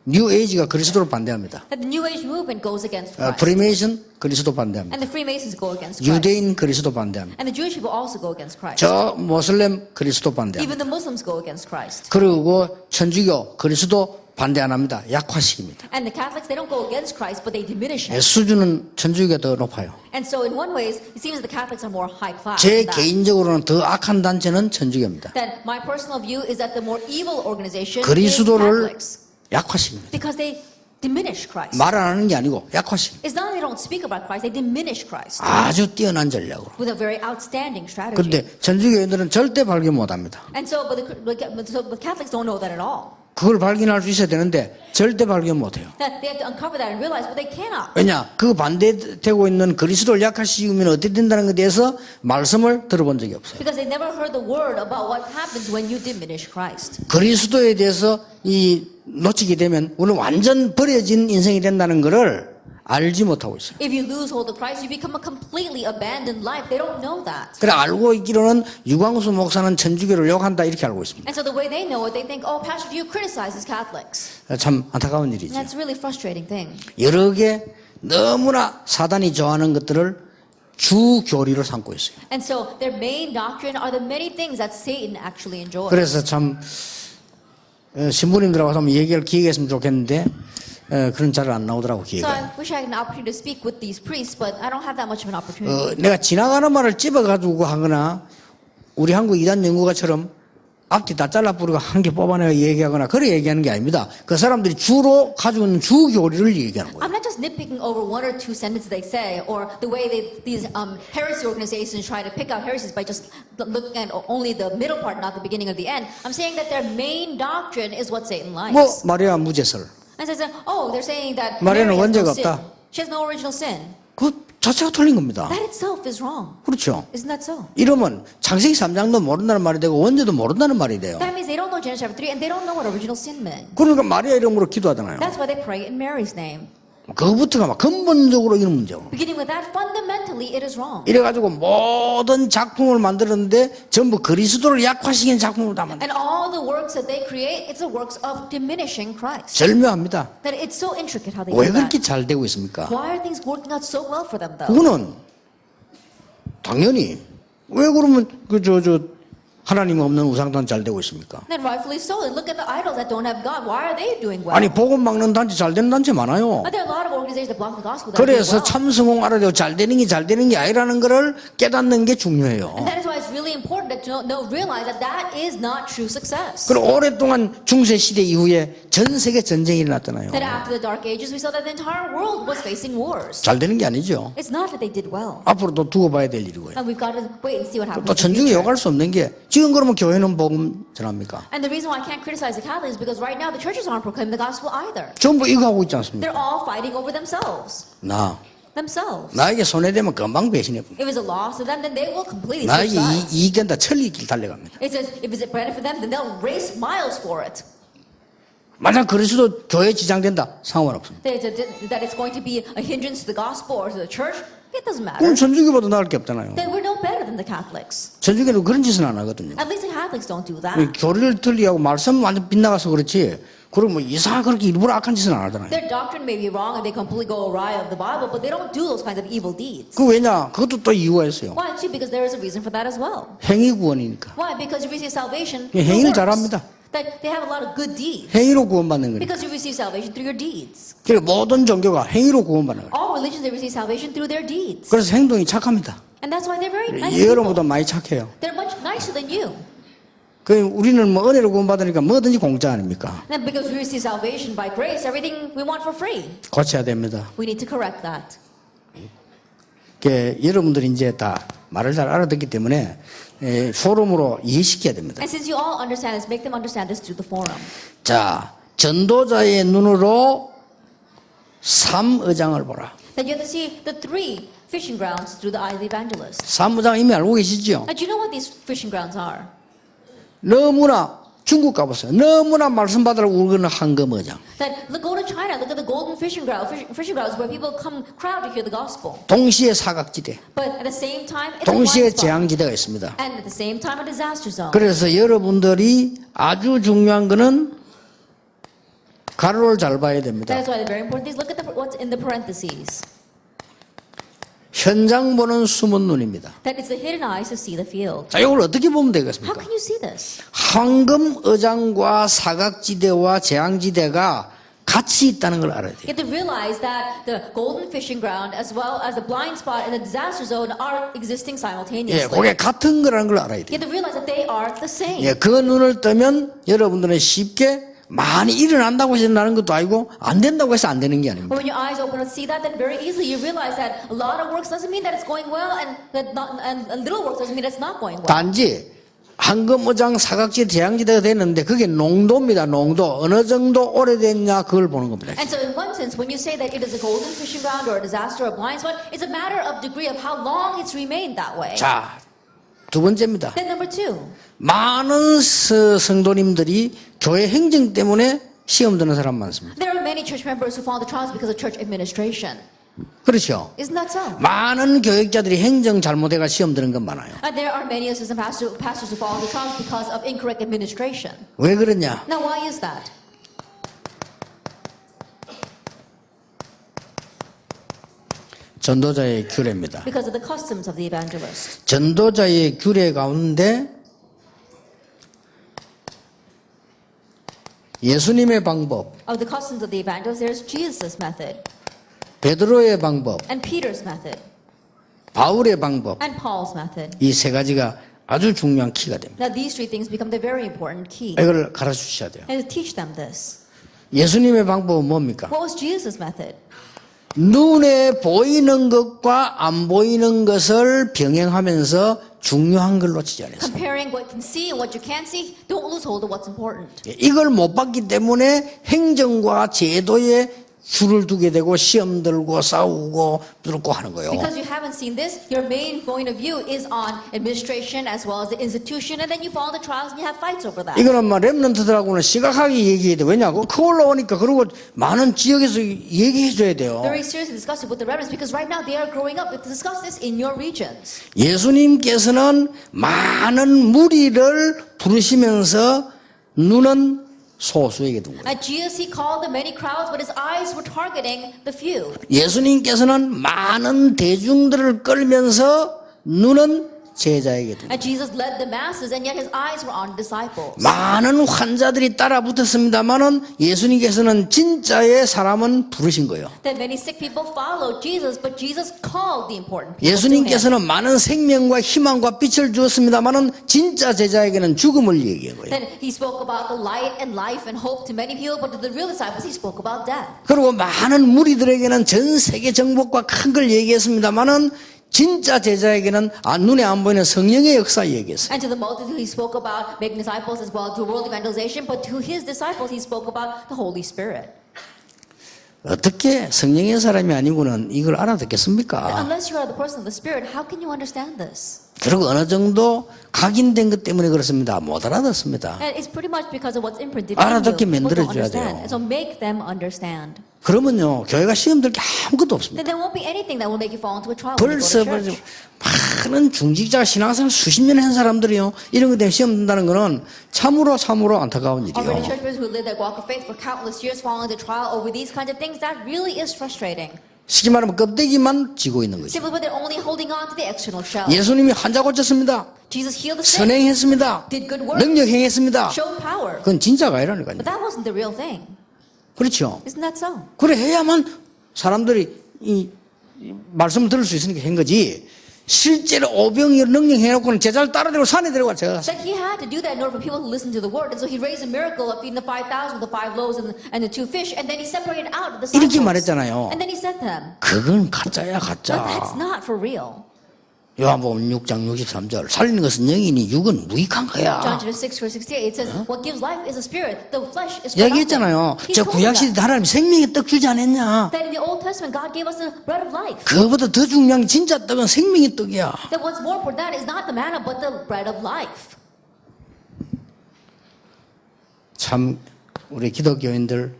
뉴 에이지가 그리스도를 반대합니다. That the New Age movement goes against Christ. 프리메이션 그리스도 반대합니다. And the Freemasons go against Christ. 유대인 그리스도 반대합니다. And the Jewish people also go against Christ. 저 모슬렘 그리스도 반대합니다. Even the Muslims go against Christ. 그리고 천주교 그리스도 반대 안 합니다. 약화식입니다. And the Catholics, they don't go against Christ, but they diminish him. 수준은 천주교가 더 높아요. And so in one ways, it seems that the Catholics are more high class. 제 than that. 개인적으로는 더 악한 단체는 천주교입니다. That my personal view is that the more evil organization is 그리스도를 Catholics. 약화식입니다. Because they diminish Christ. 말 안 하는 게 아니고 약화식. It's not that they don't speak about Christ, they diminish Christ. 아주 뛰어난 전략으로. With a very outstanding strategy. 그런데 천주교인들은 절대 발견 못합니다. And so, but the Catholics don't know that at all. 그걸 발견할 수 있어야 되는데 절대 발견 못해요. That they have to uncover that and realize, but they cannot. 왜냐? 그 반대되고 있는 그리스도를 약화시키면 어떻게 된다는 것에 대해서 말씀을 들어본 적이 없어요. Because they never heard the word about what happens when you diminish Christ. 그리스도에 대해서 이 놓치게 되면 우리는 완전 버려진 인생이 된다는 것을 알지 못하고 있어요. If you lose hold of Christ, you become a completely abandoned life. They don't know that. 그래 알고 있기로는 유광수 목사는 천주교를 욕한다 이렇게 알고 있습니다. And so the way they know it, they think, oh, Pastor, you criticize as Catholics. 참 안타까운 And 일이죠. that's a really frustrating thing. 여러 개 너무나 사단이 좋아하는 것들을 주 교리로 삼고 있어요. And so their main doctrine are the many things that Satan actually enjoys. 그래서 참 신부님들하고 한번 얘기할 기회가 있으면 좋겠는데 그런 잘 안 나오더라고 So 기회가. I wish I had an opportunity to speak with these priests, but I don't have that much of an opportunity. 내가 지나가는 말을 집어가지고 하거나 우리 한국 이단 연구가처럼 앞뒤 다 잘라버리고 한 개 뽑아내가 얘기하거나 그래 얘기하는 게 아닙니다. 그 사람들이 주로 가지고 있는 주 교리를 얘기하는 거예요. I'm not just nitpicking over one or two sentences they say, or the way these heresy organizations try to pick out heresies by just looking at only the middle part, not the beginning or the end. I'm saying that their main doctrine is what Satan likes. 뭐 마리아 무죄설. And so oh, they're saying that 마리아는 Mary has no 원죄가 sin. 없다. She has no original sin. 그 자체가 틀린 겁니다. That itself is wrong. 그렇죠. Isn't that so? 이러면 창세기 3장도 모른다는 말이 되고 원죄도 모른다는 말이 돼요. That means they don't know Genesis chapter 3 and they don't know what original sin meant. 그러니까 마리아 이름으로 기도하잖아요. That's why they pray in Mary's name. 그거부터가 막 근본적으로 이런 문제고. Beginning with that, fundamentally it is wrong. 이래가지고 모든 작품을 만들었는데 전부 그리스도를 약화시킨 작품을 다 만들어요. And all the works that they create, it's the works of diminishing Christ. 절묘합니다. That it's so intricate how they 왜 do that. 그렇게 잘 되고 있습니까? Why are things working out so well for them though? 그거는 당연히 왜 그러면 하나님 없는 우상단 잘 되고 있습니까? Then rightfully so. And look at the idols that don't have God. Why are they doing well? 아니 복음 막는 단체 잘 되는 단체 많아요. But there are a lot of organizations that block the gospel that are doing 그래서 well. 참성공 알아야 돼요. 잘 되는 게 아니라는 거를 깨닫는 게 중요해요. And that is why it's really important that you realize that that is not true success. 그리고 오랫동안 중세 시대 이후에 전 세계 전쟁이 일어났잖아요. That after the Dark Ages, we saw that the entire world was facing wars. 잘 되는 게 아니죠. It's not that they did well. 앞으로도 두고 봐야 될 일이고요. And we've got to wait and see what happens. 또 in the 천주교 future. 욕할 수 없는 게 지금 그러면 교회는 복음 전합니까? And the reason why I can't criticize the Catholics is because right now the churches aren't proclaiming the gospel either. 전부 이거 하고 있지 않습니까? They're all fighting over themselves. Themselves. 나에게 손해되면 금방 배신해 봅니다. If it's a loss to them, then they will completely 나에게 switch sides. 이익된다 천리길 달려갑니다. It says if it's a benefit for them, then they'll race miles for it. 만약 그리스도 교회에 지장된다 상관없습니다. That it's going to be a hindrance to the gospel or to the church, it doesn't matter. 그럼 천주교보다 나을 게 없잖아요. Then we're no better than the Catholics. 천주교는 그런 짓은 안 하거든요. At least the Catholics don't do that. 교리를 틀리하고 말씀 완전 빗나가서 그렇지. 그럼 뭐 이상한 그렇게 일부러 악한 짓은 안 하잖아요. Their doctrine may be wrong and they completely go awry of the Bible, but they don't do those kinds of evil deeds. 그 왜냐? 그것도 또 이유가 있어요. Why? Too, because there is a reason for that as well. 행위 구원이니까. Why? Because you receive salvation 예, through 행위를 works. 잘합니다. That they have a lot of good deeds. 행위로 구원받는 거니까. Because you receive salvation through your deeds. 그러니까 모든 종교가 행위로 구원받는 거예요. All religions, they receive salvation through their deeds. 그래서 행동이 착합니다. And that's why they're very nice people. 여러분보다 많이 착해요. They're much nicer than you. 그 우리는 뭐 은혜로 구원받으니까 뭐든지 공짜 아닙니까? And because we receive salvation by grace, everything we want for free. 고쳐야 됩니다. We need to correct that. 여러분들이 이제 다 말을 잘 알아듣기 때문에 포럼으로 이해시켜야 됩니다. And since you all understand this, make them understand this through the forum. 자, 전도자의 눈으로 3의장을 보라. Then you have to see the 3 fishing grounds through the eye of the evangelist. 3의장 이미 알고 계시죠? Now, do you know what these fishing grounds are? 너무나 중국 가보세요. 너무나 말씀 받으라고 울거는 황금의장. That go to China, look at the golden fishing grounds where people come crowd to hear the gospel. 동시에 사각지대, But at the same time, it's a 동시에 blind spot. 재앙지대가 있습니다. And at the same time, a disaster zone. 그래서 여러분들이 아주 중요한 거는 가로를 잘 봐야 됩니다. That is why the very important thing is look at what's in the parentheses. 현장 보는 숨은 눈입니다. That it's the hidden eyes to see the field. 자, 이걸 어떻게 보면 How 되겠습니까? can you see this? 황금의장과 사각지대와 재앙지대가 같이 있다는 걸 알아야 돼요. You have to realize that the golden fishing ground as well as the blind spot and the disaster zone are existing 예, simultaneously. 그게 같은 거라는 걸 알아야 돼요. You have to realize that they are the same. 예, 그 눈을 뜨면 여러분들은 쉽게 많이 일어난다고 해서 나는 것도 아니고 안 된다고 해서 안 되는 게 아닙니다. But when your eyes open to see that, then very easily you realize that a lot of works doesn't mean that it's going well, and that and little works doesn't mean that it's not going well. 단지 황금의장 사각지대 재앙지대가 되는데 그게 농도입니다. 농도 어느 정도 오래됐냐 그걸 보는 겁니다. And so in one sense, when you say that it is a golden fishing ground or a disaster or a blind spot, it's a matter of degree of how long it's remained that way. 자, 두 번째입니다. Then number 2, 많은 성도님들이 교회 행정 때문에 시험 드는 사람 많습니다. there are many church members who fall into trials because of church administration. 그렇죠. Isn't that so? 많은 교육자들이 행정 잘못해가 시험 드는 건 많아요. And there are many assistant pastors who fall into trials because of incorrect administration. 왜 그러냐? Now, why is that? 전도자의 규례입니다. Because of the customs of the evangelist. 전도자의 규례 가운데 예수님의 방법, Of the customs of the evangelist, there's Jesus' method, 베드로의 방법, and Peter's method, 바울의 방법, and Paul's method. 이 세 가지가 아주 중요한 키가 됩니다. Now, these 3 things become the very important key. 이걸 가르쳐 주셔야 돼요. And to teach them this. 예수님의 방법은 뭡니까? What was Jesus' method? 눈에 보이는 것과 안 보이는 것을 병행하면서 중요한 걸 놓치지 않았어요. Comparing what you can see and what you can't see, don't lose hold of what's important. 이걸 못 봤기 때문에 행정과 제도에 줄을 두게 되고 시험 들고 싸우고 부르고 하는 거예요. Because you haven't seen this, your main point of view is on administration as well as the institution, and then you fall into trials and you have fights over that. 이거는 막 렘넌트들하고는 심각하게 얘기해야 돼. 왜냐고? 그 올라오니까 그리고 많은 지역에서 얘기해 줘야 돼요. Very seriously discuss it with the remnants because right now they are growing up. To discuss this in your regions. 예수님께서는 많은 무리를 부르시면서 눈은 소수에게 둔 거예요. At Jesus, he called the many crowds, but his eyes were targeting the few. 예수님께서는 많은 대중들을 끌면서 눈은 제자에게 둔 거예요. And Jesus led the masses, and yet his eyes were on disciples. 많은 환자들이 따라 붙었습니다만은 예수님께서는 진짜의 사람은 부르신 거예요. Then many sick people followed Jesus, but Jesus called the important people to him. 예수님께서는 많은 생명과 희망과 빛을 주었습니다만은 진짜 제자에게는 죽음을 얘기한 거예요. Then he spoke about the light and life and hope to many people, but to the real disciples he spoke about death. 그리고 많은 무리들에게는 전 세계 정복과 큰 걸 얘기했습니다만은 진짜 제자에게는 눈에 안 보이는 성령의 역사 얘기했어요. And to the multitude he spoke about making disciples as well to world evangelization, but to his disciples he spoke about the Holy Spirit. 어떻게 성령의 사람이 아니고는 이걸 알아듣겠습니까? Unless you are the person of the Spirit, how can you understand this? 그리고 어느 정도 각인된 것 때문에 그렇습니다. 못 알아듣습니다. And it's pretty much because of what's imprinted in 알아듣게 you. People don't 만들어줘야 understand. 돼요. And so make them understand. 그러면요 교회가 시험 들 게 아무것도 없습니다. Then there won't be anything that will make you fall into a trial when you go 벌써 to church. 많은 중직자 신앙생활 수십 년 한 사람들이요 이런 것 때문에 시험 든다는 거는 참으로 안타까운 Already 일이에요. church members who live their walk of faith for countless years falling into trial over these kinds of things, that really is frustrating. 쉽게 말하면 껍데기만 쥐고 있는 거죠. Simply put, they're only holding on to the external shell. 예수님이 환자 고쳤습니다. Jesus healed the sick, 선행했습니다. did good works, 능력 행했습니다. showed power. 그건 진짜가 아니라니까요. But that wasn't the real thing. 그렇죠. Isn't that so? 그래 해야만 사람들이 이 말씀을 들을 수 있으니까 한 거지. 실제로 오병이어 능력 해놓고는 제자를 따라들고 산에 데려가 제가 갔어요. That he had to do that in order for people to listen to the word. And so he raised a miracle of feeding the 5,000 with the 5 loaves and the 2 fish. And then he separated out the 이렇게 disciples. 말했잖아요. And then he said to them, 그건 가짜야 but 가짜. that's not for real. 요한복음 6장 63절 살리는 것은 영이니 육은 무익한 John 거야. chapter 6 verse 68, it says, what gives life is the spirit, the flesh is for nothing. 얘기했잖아요. He 저 told you 구약시대 that. 하나님 생명의 떡 주지 않았냐. That in the Old Testament, God gave us the bread of life. 그거보다 더 중요한 게 진짜 떡은 생명의 떡이야. That what's more important than that is not the manna, but the bread of life. 참 우리 기독교인들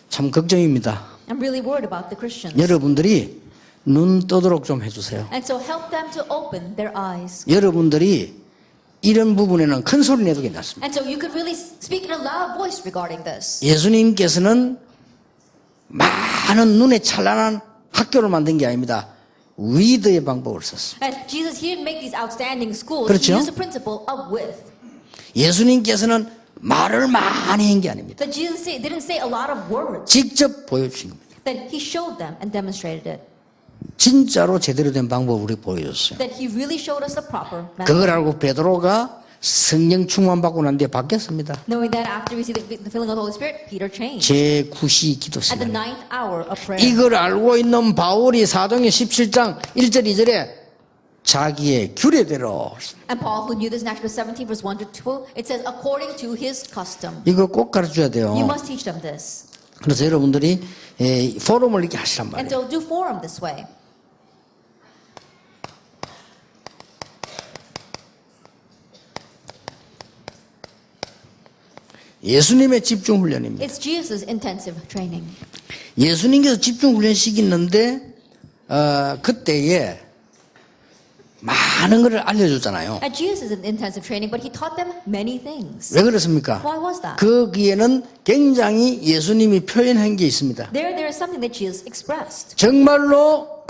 참 걱정입니다. I'm really worried about the Christians. 여러분들이 눈 떠도록 좀 해주세요. And so help them to open their eyes. 여러분들이 이런 부분에는 큰 소리 내도 괜찮습니다. And so you could really speak in a loud voice regarding this. 예수님께서는 많은 눈에 찬란한 학교를 만든 게 아닙니다. 위드의 방법을 썼습니다. And Jesus, he didn't make these outstanding schools. 그렇죠? He used the principle of width. 예수님께서는 말을 많이 한 게 아닙니다. That Jesus didn't say a lot of words. 직접 보여주신 겁니다. That he showed them and demonstrated it. 진짜로 제대로 된 방법을 우리 보여줬어요. That he really showed us the proper method. 그걸 알고 베드로가 성령 충만받고 난 뒤에 바뀌었습니다. Knowing that after we see the filling of the Holy Spirit, Peter changed. 제9시 기도 At the 시간. 9th hour of prayer. 이걸 알고 있는 바울이 사도행전 17장 1절 2절에 자기의 규례대로 And Paul, who knew this in Acts 17, verse 1 to 2, it says, according to his custom. 이거 꼭 가르쳐야 돼요. You must teach them this. 그래서 여러분들이 포럼을 이렇게 하시란 And 말이에요. so do forum this way. 예수님의 집중 훈련입니다. It's Jesus' intensive training. 예수님께서 집중 훈련 시켰는데 그때에 많은 것을 알려줬잖아요. And Jesus is in intensive training, but he taught them many things. 왜 그렇습니까? Why was that? 거기에는 굉장히 예수님이 표현한 게 있습니다. There is something that Jesus expressed. 정말로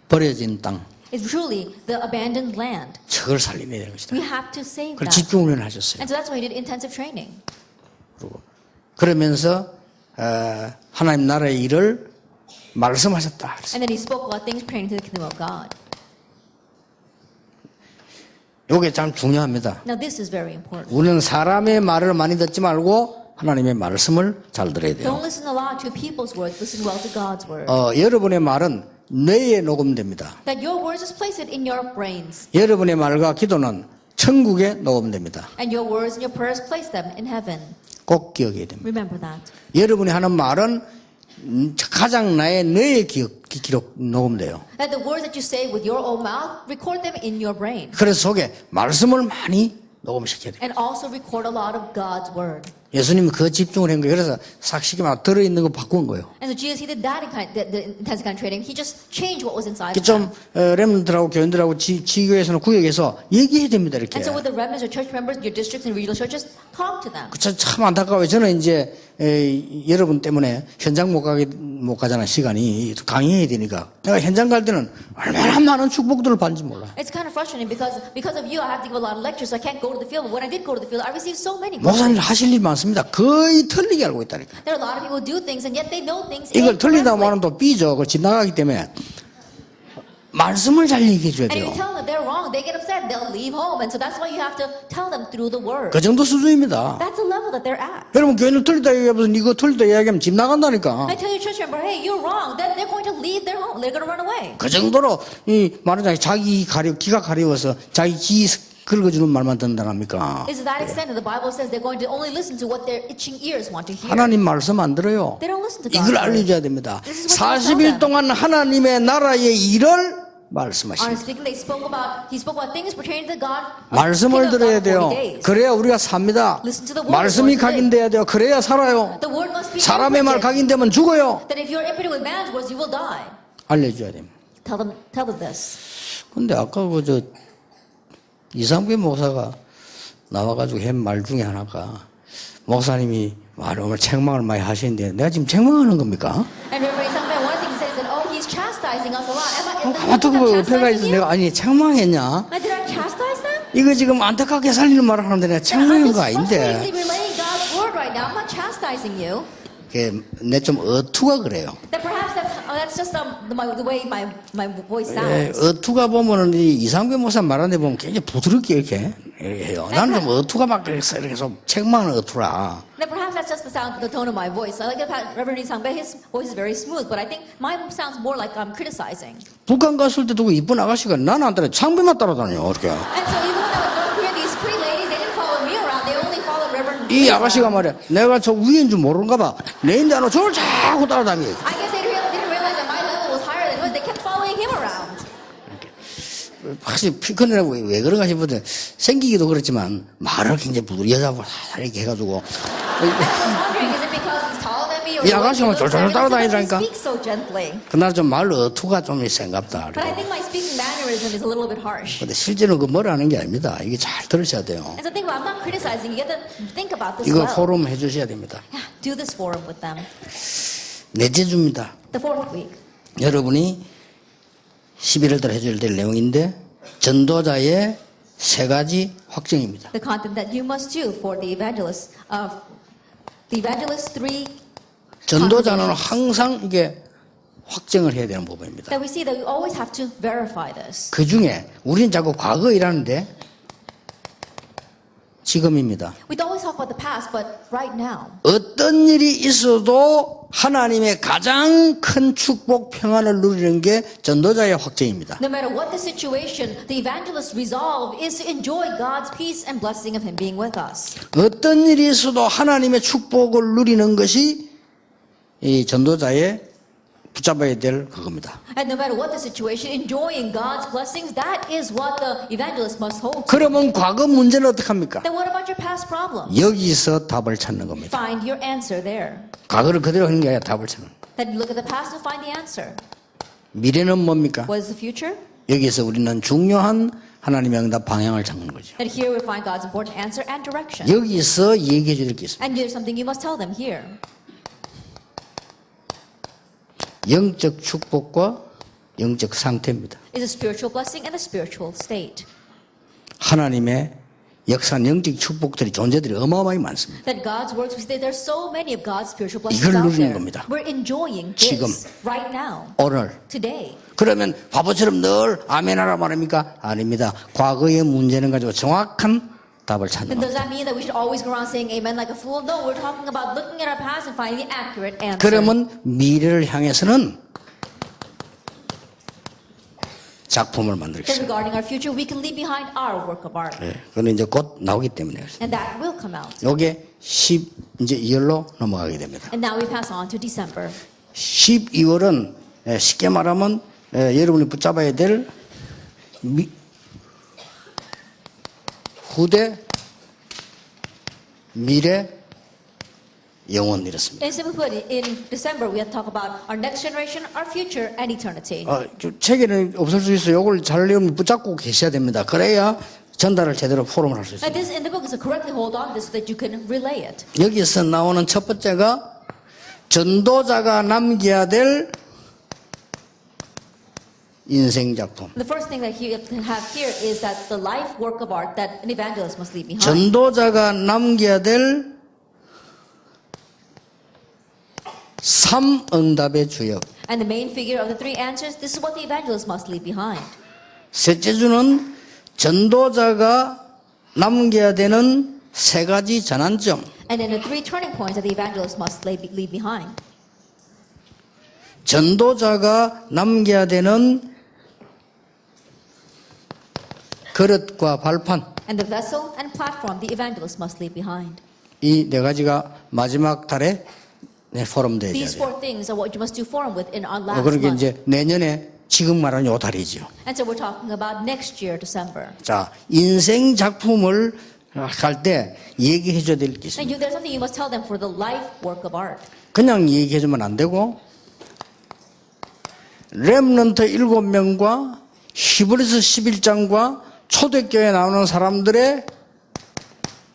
버려진 땅, It's truly the abandoned land. 저걸 살려내야 되는 것이다. We have to save 그걸 that. 집중 훈련을 하셨어요. And so that's why he did intensive training. 그러면서 하나님 나라의 일을 말씀하셨다. And then he spoke about things pertaining to the kingdom of God. 이게 참 중요합니다. Now this is very important. 우리는 사람의 말을 많이 듣지 말고 하나님의 말씀을 잘 들어야 돼요. Don't listen a lot to people's words. Listen well to God's word. 여러분의 말은 뇌에 녹음됩니다. That your words just place it in your brains. 여러분의 말과 기도는 천국에 녹음됩니다. And your words and your prayers place them in heaven. 꼭 기억해야 됩니다. Remember that. 여러분이 하는 말은 가장 나의 뇌에 기록 녹음돼요. That the words that you say with your own mouth, record them in your brain. 그래서 속에 말씀을 많이 녹음시켜야 돼요. And also record a lot of God's word. 예수님이 그 집중을 한 거예요. 그래서 삭식이 막 들어있는 거 바꾼 거예요. And so Jesus, he did that in the intensive kind of training. He just changed what was inside of 좀 them. 렘넌트들하고 교인들하고 지교에서는 구역에서 얘기해야 됩니다. 이렇게. And so with the remnants or church members in your districts and regional churches, talk to them. 참 안타까워요. 저는 이제 여러분 때문에 현장 못 가잖아. 시간이 강의해야 되니까. 내가 현장 갈 때는 얼마나 많은 축복들을 받는지 몰라. It's kind of frustrating because of you, I have to give a lot of lectures, so I can't go to the field. But when I did go to the field, I received so many 목사님 blessings. 하실 일 많습니다. 거의 틀리게 알고 있다니까. There are a lot of people who do things, and yet they know things 이걸 틀리다 incorrectly. 말하면 또 삐져. 그 지나가기 때문에 말씀을 잘 얘기해 줘야 And if 돼요. you tell them that they're wrong, they get upset, they'll leave home. And so that's why you have to tell them through the word. 그 정도 수준입니다. That's the level that they're at. 여러분 교인을 틀리다 얘기하면서 이거 틀리다 이야기하면 집 나간다니까. I tell your church member, hey, you're wrong. Then they're going to leave their home. They're going to run away. 그 정도로 말하자면 기가 가려워서 자기 귀 긁어주는 말만 듣는다랍니까? It's to that extent that the Bible says they're going to only listen to what their itching ears want to hear. 하나님 말씀 안 들어요. They don't listen to God's 이걸 word. 알려줘야 됩니다. This is what you 40일 tell them. 동안 하나님의 나라의 일을 Honestly 말씀하십니다. speaking, he spoke about things pertaining to God. 말씀을 kingdom of God 들어야 in 돼요. 40 days. 그래야 우리가 삽니다. Listen to the word, 말씀이 Lord, today. 각인돼야 돼요. 그래야 살아요. The word must be 사람의 말 imprinted. 각인되면 죽어요. That if you're imprinted with man's words, you will die. 알려줘야 됩니다. Tell them this. 근데 아까 이상배 목사가 나와가지고 한 말 중에 하나가 목사님이 오늘 책망을 많이 하시는데 내가 지금 책망하는 겁니까? And remember, sometimes one thing he says that, oh, he's chastising us a lot. Am I in the 가만히 middle of 옆에가 있어 chastising 내가 you? 아니 책망했냐? Did I chastise them? 이거 지금 안타깝게 살리는 말을 하는데 내가 I'm 책망한 just 거 아닌데 frustratingly relaying God's word right now. I'm not chastising you. 내 좀 어투가 그래요. That perhaps that's just the way my voice sounds. 어투가 보면은 이상배 목사 말하는데 보면 굉장히 부드럽게 이렇게 해요. 나는 좀 어투가 막 이렇게 좀 책망하는 어투라. That perhaps that's just the tone of my voice. I like the Reverend Lee Sang-bae, his voice is very smooth, but I think mine sounds more like I'm criticizing. 북한 갔을 때도 그 이쁜 아가씨가 나는 안 따라 창비만 따라다녀. 이렇게. And so even when I was North Korea, these pretty ladies, they didn't follow me around. They only followed Reverend 이 Lee 아가씨가 around. 말이야. 내가 저 위인 줄 모르는가 봐. 내 인데 안 저를 자꾸 따라다니. I guess they didn't realize that my level was higher than his. They kept following him around. 확실히 피컨이라고 왜 그런가 싶은데 생기기도 그렇지만 말을 굉장히 부드러 여자분 이렇게 해가지고 I was wondering, is it because he's taller than me, or 이 아가씨가 쫄쫄 따라다니라니까. he speaks so gently? 그날 좀 말 어투가 좀 센갑다. But I think my speaking mannerism is a little bit harsh. 근데 실제로 그 뭐라 하는 게 아닙니다. 이게 잘 들으셔야 돼요. And so think about, I'm not criticizing. You get to think about this 이거 well. 포럼 해주셔야 됩니다. Yeah, do this forum with them. 넷째 주입니다. The fourth week. 여러분이 11월 달 해줘야 될 내용인데 전도자의 세 가지 확정입니다. The content that you must do for the evangelist. The evangelist 3 전도자는 항상 이게 확정을 해야 되는 부분입니다. that we see that we always have to verify this. 그 중에 우리는 자꾸 과거 일하는데 지금입니다. We always talk about the past, but right now. 어떤 일이 있어도 하나님의 가장 큰 축복 평안을 누리는 게 전도자의 확정입니다. No matter what the situation, the evangelist's resolve is to enjoy God's peace and blessing of Him being with us. 어떤 일이 있어도 하나님의 축복을 누리는 것이 이 전도자의 붙잡아야 될 그겁니다. And no matter what the situation, enjoying God's blessings, that is what the evangelist must hold to. 그러면 과거 문제는 어떻게 합니까? Then what about your past problems? 여기서 답을 찾는 겁니다. Find your answer there. 과거를 그대로 하는 게 아니라 답을 찾는 거예요. Then you look at the past and find the answer. 미래는 뭡니까? What is the future? 여기서 우리는 중요한 하나님의 응답 방향을 찾는 거죠. And here we find God's important answer and direction. 여기서 얘기해 줄 게 있습니다. And there's something you must tell them here. 영적 축복과 영적 상태입니다. Is a spiritual blessing and a spiritual state. 하나님의 역사는 영적 축복들이 존재들이 어마어마하게 많습니다. That God's works, we say there's so many of God's spiritual blessings 이걸 out 누리는 there. 겁니다. We're enjoying 지금. this right now, 오늘 today. 그러면 바보처럼 늘 아멘하라 말합니까? 아닙니다. 과거의 문제는 가지고 정확한 답을 찾는 Then does 겁니다. that mean that we should always go around saying amen like a fool? No, we're talking about looking at our past and finding the accurate answer. 그러면 미래를 향해서는 작품을 Then 만들겠습니다. regarding our future, we can leave behind our work of art. 예, 그건 이제 곧 나오기 때문에 And that will come out. 요게 12월로 넘어가게 됩니다. And now we pass on to December. 12월은 쉽게 말하면 여러분이 붙잡아야 될 후대, 미래, 영원 이렇습니다. And simply put, in December, we have to talk about our next generation, our future, and eternity. 책에는 없을 수 있어요. 이걸 잘 붙잡고 계셔야 됩니다. 그래야 전달을 제대로 포럼을 할 수 있습니다. And this in the book is to correctly hold on to this so that you can relay it. 여기서 나오는 첫 번째가 전도자가 남겨야 될 인생 작품. The first thing that you have here is that the life work of art that an evangelist must leave behind. 전도자가 남겨야 될 3응답의 주역. And the main figure of the three answers, this is what the evangelist must leave behind. 셋째 주는 전도자가 남겨야 되는 세 가지 전환점. And then the three turning points that the evangelist must leave behind. 전도자가 남겨야 되는 그릇과 발판. And the vessel and platform the evangelist must leave behind. 이 네 가지가 마지막 달에 포럼돼야 These 돼요. four things are what you must do forum with in our last 그러니까 month. 이제 내년에 지금 말하는 요 달이죠. And so we're talking about next year, December. 자, 인생 작품을 할 때 얘기해 줘야 될 게 있습니다. And there's something you must tell them for the life work of art. 그냥 얘기해 주면 안 되고 렘넌트 7명과 히브리서 11장과 초대교회에 나오는 사람들의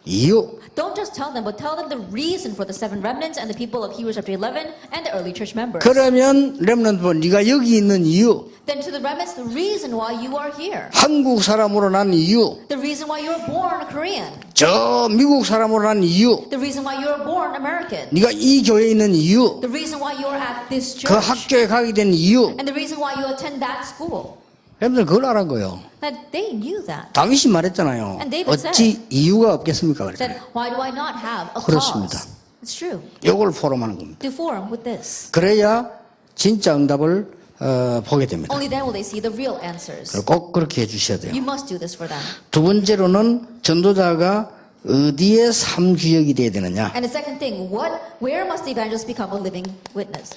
이유. Don't just tell them, but tell them the reason for the seven remnants and the people of Hebrews chapter 11 and the early church members. 그러면 렘넌트 네가 여기 있는 이유. Then to the remnants, the reason why you are here. 한국 사람으로 난 이유. The reason why you were born Korean. 저 미국 사람으로 난 이유. The reason why you were born American. 네가 이 교회에 있는 이유. The reason why you are at this 그 church. 학교에 가게 된 이유. And the reason why you attend that school. 여러분들 그걸 알은 거예요. That they knew that. 다윗이 말했잖아요. And David 어찌 이유가 없겠습니까? Then 그랬잖아요. why do I not have a 그렇습니다. cause? It's true. 이걸 포럼하는 겁니다. Do forum with this. 그래야 진짜 응답을 보게 됩니다. Only then will they see the real answers. 꼭 그렇게 해주셔야 돼요. You must do this for them. 두 번째로는 전도자가 어디에 삶주역이 돼야 되느냐. And the second thing, where must the evangelist become a living witness?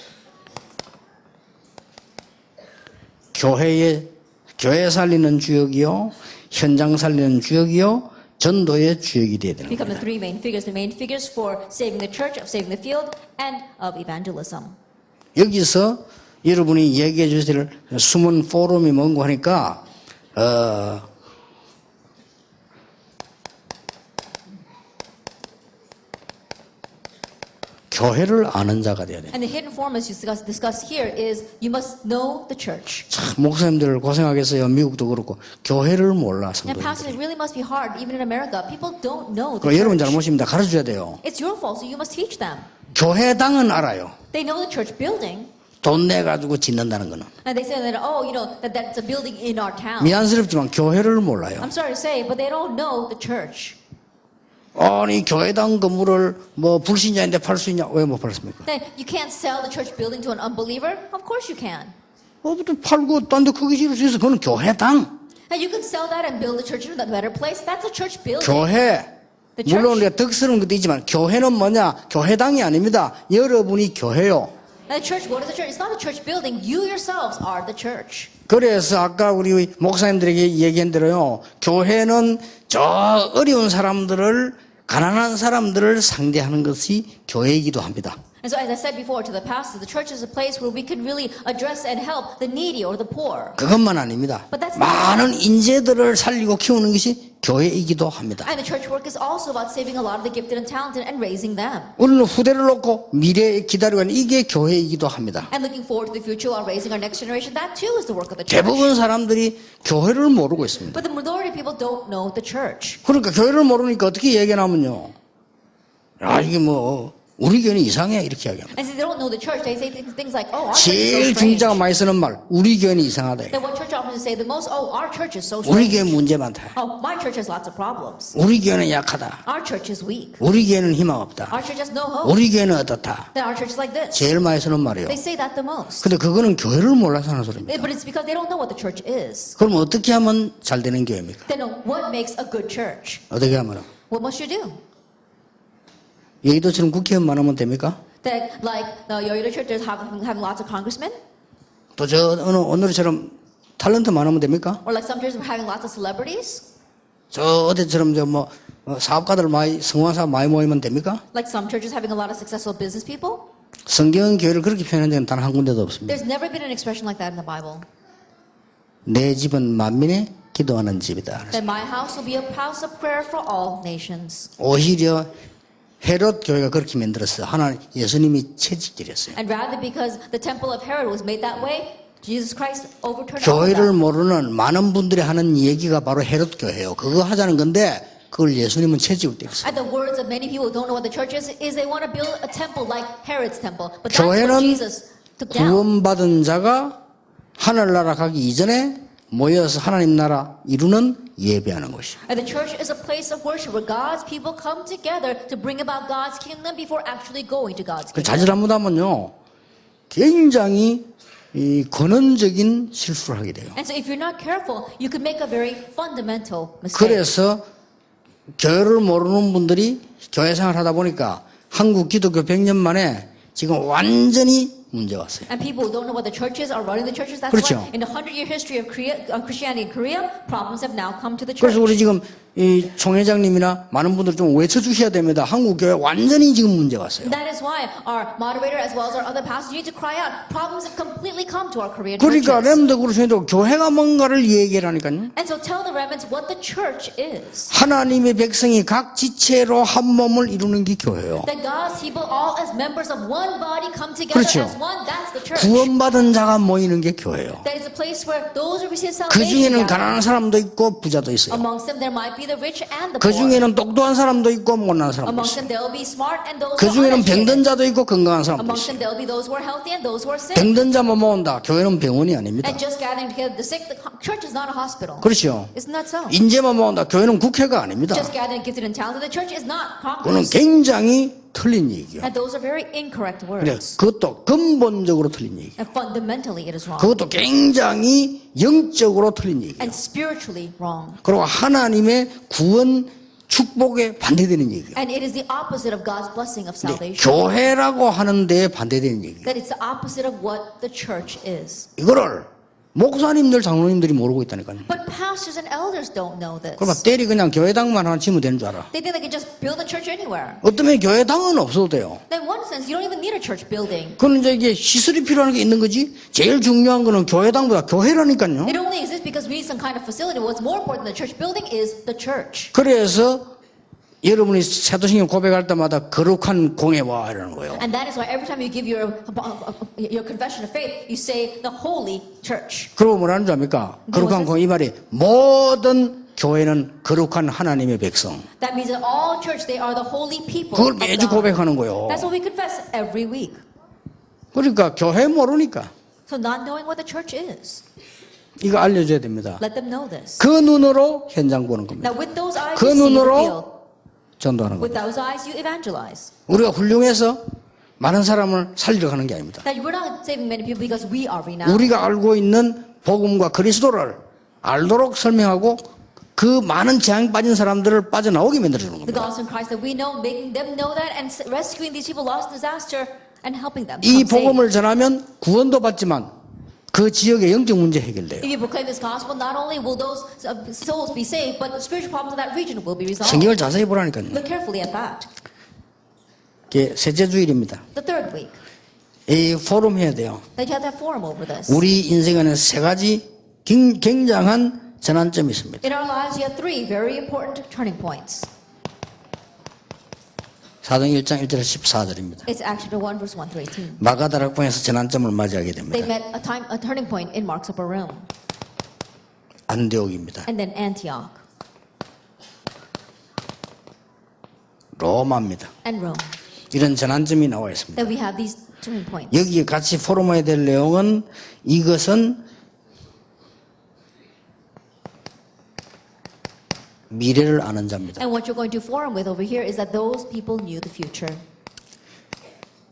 교회 살리는 주역이요, 현장 살리는 주역이요, 전도의 주역이 돼야 되는 Become the 겁니다. three main figures, the main figures for saving the church, of saving the field, and of evangelism. 여기서 여러분이 얘기해 주실 숨은 포럼이 뭔고 하니까 교회를 아는 자가 돼야 돼요. And the hidden form as you discuss here is you must know the church. 참 목사님들 고생하겠어요. 미국도 그렇고 교회를 몰라 And pastors, 성도들. it really must be hard, even in America. People don't know the 그 여러분 church. 잘못입니다. 가르쳐줘야 돼요. It's your fault, so you must teach them. 교회당은 알아요. They know the church building, 돈 내 가지고 짓는다는 거는 and they say that, oh, that's a building in our town. 미안스럽지만 교회를 몰라요. I'm sorry to say, but they don't know the church. 아니 교회당 건물을 뭐 불신자인데 팔 수 있냐? 왜 못 팔습니까? Then you can't sell the church building to an unbeliever? Of course you can. 또 팔고 딴 데 크게 지을 수 있어. 그건 교회당. And you can sell that and build the church in a better place. That's a church building. 교회. The church. 물론 우리가 덕스러운 것도 있지만 교회는 뭐냐? 교회당이 아닙니다. 여러분이 교회요. And the church, what is the church? It's not a church building. You yourselves are the church. 그래서 아까 우리 목사님들에게 얘기한 대로요. 교회는 저 어려운 사람들을 가난한 사람들을 상대하는 것이 교회이기도 합니다. And so as I said before to the pastor, the church is a place where we can really address and help the needy or the poor. 그것만 아닙니다. But that's not 많은 인재들을 살리고 키우는 것이 교회이기도 합니다. And the church work is also about saving a lot of the gifted and talented and raising them. 우리는 후대를 놓고 미래에 기다리고 있는 이게 교회이기도 합니다. And looking forward to the future while raising our next generation. That too is the work of the church. 대부분 사람들이 교회를 모르고 있습니다. But the majority of people don't know the church. 그러니까 교회를 모르니까 어떻게 얘기하냐면요. 아 이게 뭐 우리 교회는 이상해 이렇게 이야기합니다. And since they don't know the church, they say things like, oh, our church is 제일 so strange. 중자가 많이 쓰는 말 우리 교회는 이상하다. Then what church often say the most, oh, our church is so 우리 strange. 교회 문제 많다. Oh, my church has lots of problems. 우리 교회는 약하다. Our church is weak. 우리 교회는 희망 없다. Our church has no hope. 우리 교회는 어떻다. Then our church is like this. 제일 많이 쓰는 말이에요. They say that the most. 근데 그거는 교회를 몰라서 하는 소리입니다. But it's because they don't know what the church is. 그럼 어떻게 하면 잘 되는 교회입니까? Then what makes a good church? 어떻게 하면? What must you do? 여의도처럼 국회의원만 하면 됩니까? That like the Yoido church is having lots of congressmen? 또 저 오늘처럼 탤런트 많으면 됩니까? Or like some churches are having lots of celebrities? 저 어디처럼 저 뭐 사업가들 많이 성공한 사람 많이 모이면 됩니까? Like some churches having a lot of successful business people? 성경은 교회를 그렇게 표현한 적은 단 한 군데도 없습니다. There's never been an expression like that in the Bible. 내 집은 만민의 기도하는 집이다. That my house will be a house of prayer for all nations. 오히려 헤롯 교회가 그렇게 만들었어요. 하나님 예수님이 채찍질했어요. And rather because the temple of Herod was made that way, Jesus Christ overturned all of 교회를 that. 모르는 많은 분들이 하는 얘기가 바로 헤롯 교회예요. 그거 하자는 건데 그걸 예수님은 채찍을 때렸어요. And the words of many people who don't know what the church is they want to build a temple like Herod's temple. But that's what 교회는 Jesus took down. 구원받은 자가 하늘나라 가기 이전에 모여서 하나님 나라 이루는 예배하는 것이에요. And the church is a place of worship where God's people come together to bring about God's kingdom before actually going to God's 그 kingdom. 자칫 잘못하면요 굉장히 이 근원적인 실수를 하게 돼요. And so if you're not careful, you could make a very fundamental mistake. 그래서 교회를 모르는 분들이 교회 생활을 하다 보니까 한국 기독교 100년 만에 지금 완전히 문제가 왔어요. And people who don't know what the churches are running the churches. That's 그렇죠. why in the 100-year history of Christianity in Korea, problems have now come to the church. 그래서 우리 지금 이 총회장님이나 많은 분들 좀 외쳐주셔야 됩니다. 한국 교회 완전히 지금 문제가 왔어요. That is why our moderator as well as our other pastors need to cry out. Problems have completely come to our Korean 그러니까 churches. 렘도 그러시는데 교회가 뭔가를 얘기하니까요. And so tell the remnants what the church is. 하나님의 백성이 각 지체로 한 몸을 이루는 게 교회예요. That God's people all as members of one body come together 그렇죠. as one. That's the church. 구원받은 자가 모이는 게 교회예요. That is a place where those who receive 그 salvation 중에는 gather. 가난한 사람도 있고 부자도 있어요. Amongst them there might be the rich and the 그 poor. 중에는 똑똑한 사람도 있고 못난 사람도 Amongst 있어요. them there will be smart and those 그 who are 중에는 uneducated. 병든 자도 있고 건강한 사람도 Amongst 있어요. them there will be those who are healthy and those who are sick. 병든 자만 모은다. 교회는 병원이 아닙니다. And just gathering together the sick, the church is not a hospital. 그렇죠. Isn't that so? 인재만 모은다. 교회는 국회가 아닙니다. Just gathering gifted and talented, the church is not 그거는 Congress. 굉장히 틀린 얘기요. And those are very incorrect 근데 words. 그것도 근본적으로 틀린 얘기. And fundamentally it is wrong. 그것도 굉장히 영적으로 틀린 얘기. And spiritually wrong. 그리고 하나님의 구원 축복에 반대되는 얘기예요. And it is the opposite of God's blessing of 근데 salvation. 교회라고 하는 데에 반대되는 얘기예요. That it's the opposite of what the church is. 이거를 목사님들, 장로님들이 모르고 있다니까요. But pastors and elders don't know this. 그러면 때리 그냥 교회당만 하나 지면 되는 줄 알아. They think they can just build a church anywhere. 어쩌면 교회당은 없어도 돼요. In one sense, you don't even need a church building. 그건 이제 이게 시설이 필요한 게 있는 거지. 제일 중요한 거는 교회당보다 교회라니까요. It only exists because we need some kind of facility. What's more important than the church building is the church. 그래서 여러분이 새도신경 고백할 때마다 거룩한 공예와 이러는 거예요. And that is why every time you give your confession of faith, you say the holy church. 그리고 뭐라는 줄 압니까? 거룩한 공예 이 말이 모든 교회는 거룩한 하나님의 백성. That means that all church, they are the holy people 그걸 of 매주 God. 고백하는 거예요. That's what we confess every week. 그러니까 교회 모르니까 So not knowing what the church is, 이거 알려줘야 됩니다. let them know this. 그 눈으로 현장 보는 겁니다. Now with those eyes 그 you see the 눈으로 field. 전도하는 With 겁니다. those eyes you evangelize. 우리가 훌륭해서 많은 사람을 살리려 하는 게 아닙니다. That we're not saving many people because we are renowned. 우리가 알고 있는 복음과 그리스도를 알도록 설명하고 그 많은 재앙 빠진 사람들을 빠져나오게 만들어주는 The 겁니다. gospel in Christ that we know, making them know that and rescuing these people lost in disaster and helping them. 이 become saved. 복음을 전하면 구원도 받지만 그 지역의 영적 문제 해결돼요. If you proclaim this gospel, not only will those souls be saved, but the spiritual problems of that region will be resolved. 성경을 자세히 보라니까요. Look carefully at that. 이게 셋째 주일입니다. The third week, 이 포럼 해야 돼요. that you have that forum over this. 우리 인생에는 세 가지 굉장한 전환점이 있습니다. In our lives, you have three very important turning points. 사도행 1장 1절에서 14절입니다. It's Acts chapter 1, verse 1 through 18. 마가다락방에서 전환점을 맞이하게 They 됩니다. met a turning point in Mark's upper room, 안디옥입니다. and then Antioch 로마입니다. and Rome. 이런 전환점이 나와 있습니다. That we have these turning points. 여기에 같이 포럼해야 될 내용은 이것은 미래를 아는 자입니다. And what you're going to forum with over here is that those people knew the future.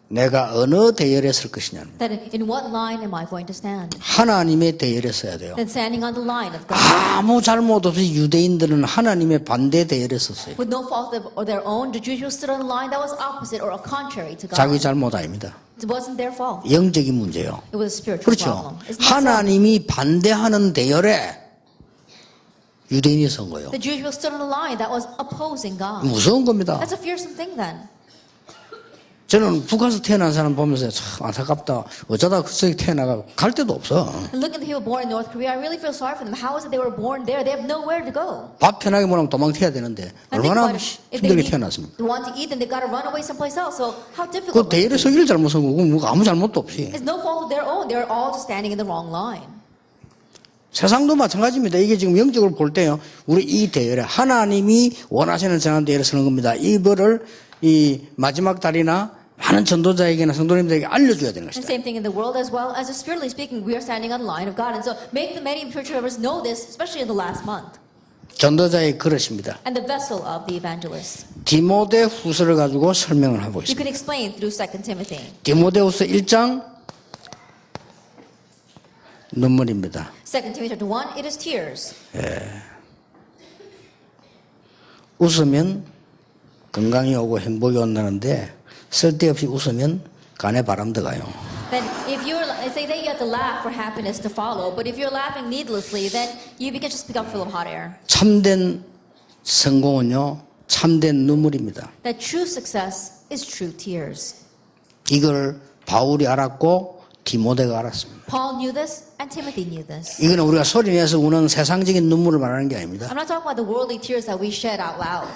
내가 어느 대열에 설 것이냐. That in what line am I going to stand? 하나님의 대열에 서야 돼요. Then standing on the line of God. 아무 잘못 없이 유대인들은 하나님의 반대 대열에 섰어요. With no fault of their own, the Jews stood on the line that was opposite or contrary to God. 자기 잘못 아닙니다. It wasn't their fault. 영적인 문제예요. It was a spiritual 그렇죠. problem. Isn't that so? 하나님이 반대하는 대열에 유대인이 선 거예요. The Jews stood on the line that was opposing God. 무서운 겁니다. That's a fearsome thing then. 저는 북한에서 태어난 사람 보면서 참 안타깝다. 어쩌다 그쪽에 태어나가 갈 데도 없어. And look at the people born in North Korea. I really feel sorry for them. How is it they were born there? They have nowhere to go. 밥 편하게 먹으면 도망쳐야 되는데 And think 얼마나 about it. If they 힘들게 태어났습니까? want to eat, then they got to run away someplace else. So how 그 difficult? 대열에 서기를 잘못 선 거고 뭐 아무 잘못도 없이. It's no fault of their own. They're all just standing in the wrong line. 세상도 마찬가지입니다. 이게 지금 영적으로 볼 때요. 우리 이 대열에 하나님이 원하시는 전환 대열에 서는 겁니다. 이거를 이 마지막 달이나 많은 전도자에게나 성도님들에게 알려줘야 되는 And 것이다. same thing in the world as well. As spiritually speaking, we are standing on the line of God. And so make the many church members know this, especially in the last month. 전도자의 그릇입니다. And the vessel of the evangelist. 디모데후서를 가지고 설명을 하고 You 있습니다. can explain through 2 Timothy. 디모데후서 1장 눈물입니다. 2 Timothy chapter 1, it is tears. 웃으면 건강이 오고 행복이 온다는데 쓸데없이 웃으면 간에 바람 들어가요. Then if you're, say that you have to laugh for happiness to follow, but if you're laughing needlessly, then you begin just become full of hot air. 참된 성공은요, 참된 눈물입니다. That true success is true tears. 이걸 바울이 알았고 디모데가 알았습니다. Paul knew this, and Timothy knew this. 이거는 우리가 소리내서 우는 세상적인 눈물을 말하는 게 아닙니다. I'm not talking about the worldly tears that we shed out loud.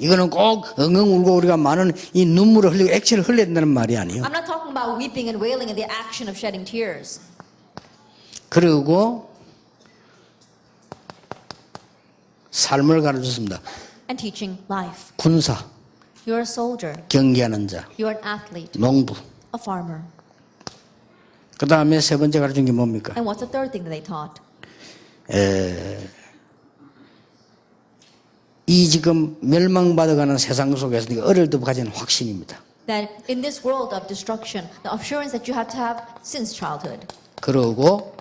이거는 꼭 엉엉 울고 우리가 많은 이 눈물을 흘리고 액체를 흘려야 된다는 말이 아니에요. I'm not talking about weeping and wailing in the action of shedding tears. 그리고 삶을 가르쳤습니다. And teaching life. 군사, You're a soldier. 경기하는 자, You're an athlete. 농부. A farmer. 그 다음에 세 번째 가르친 게 뭡니까? And what's the third thing that they taught? 이 지금 멸망받아가는 세상 속에서 네가 어릴 때부터 가진 확신입니다. that in this world of destruction, the assurance that you have to have since childhood. 그러고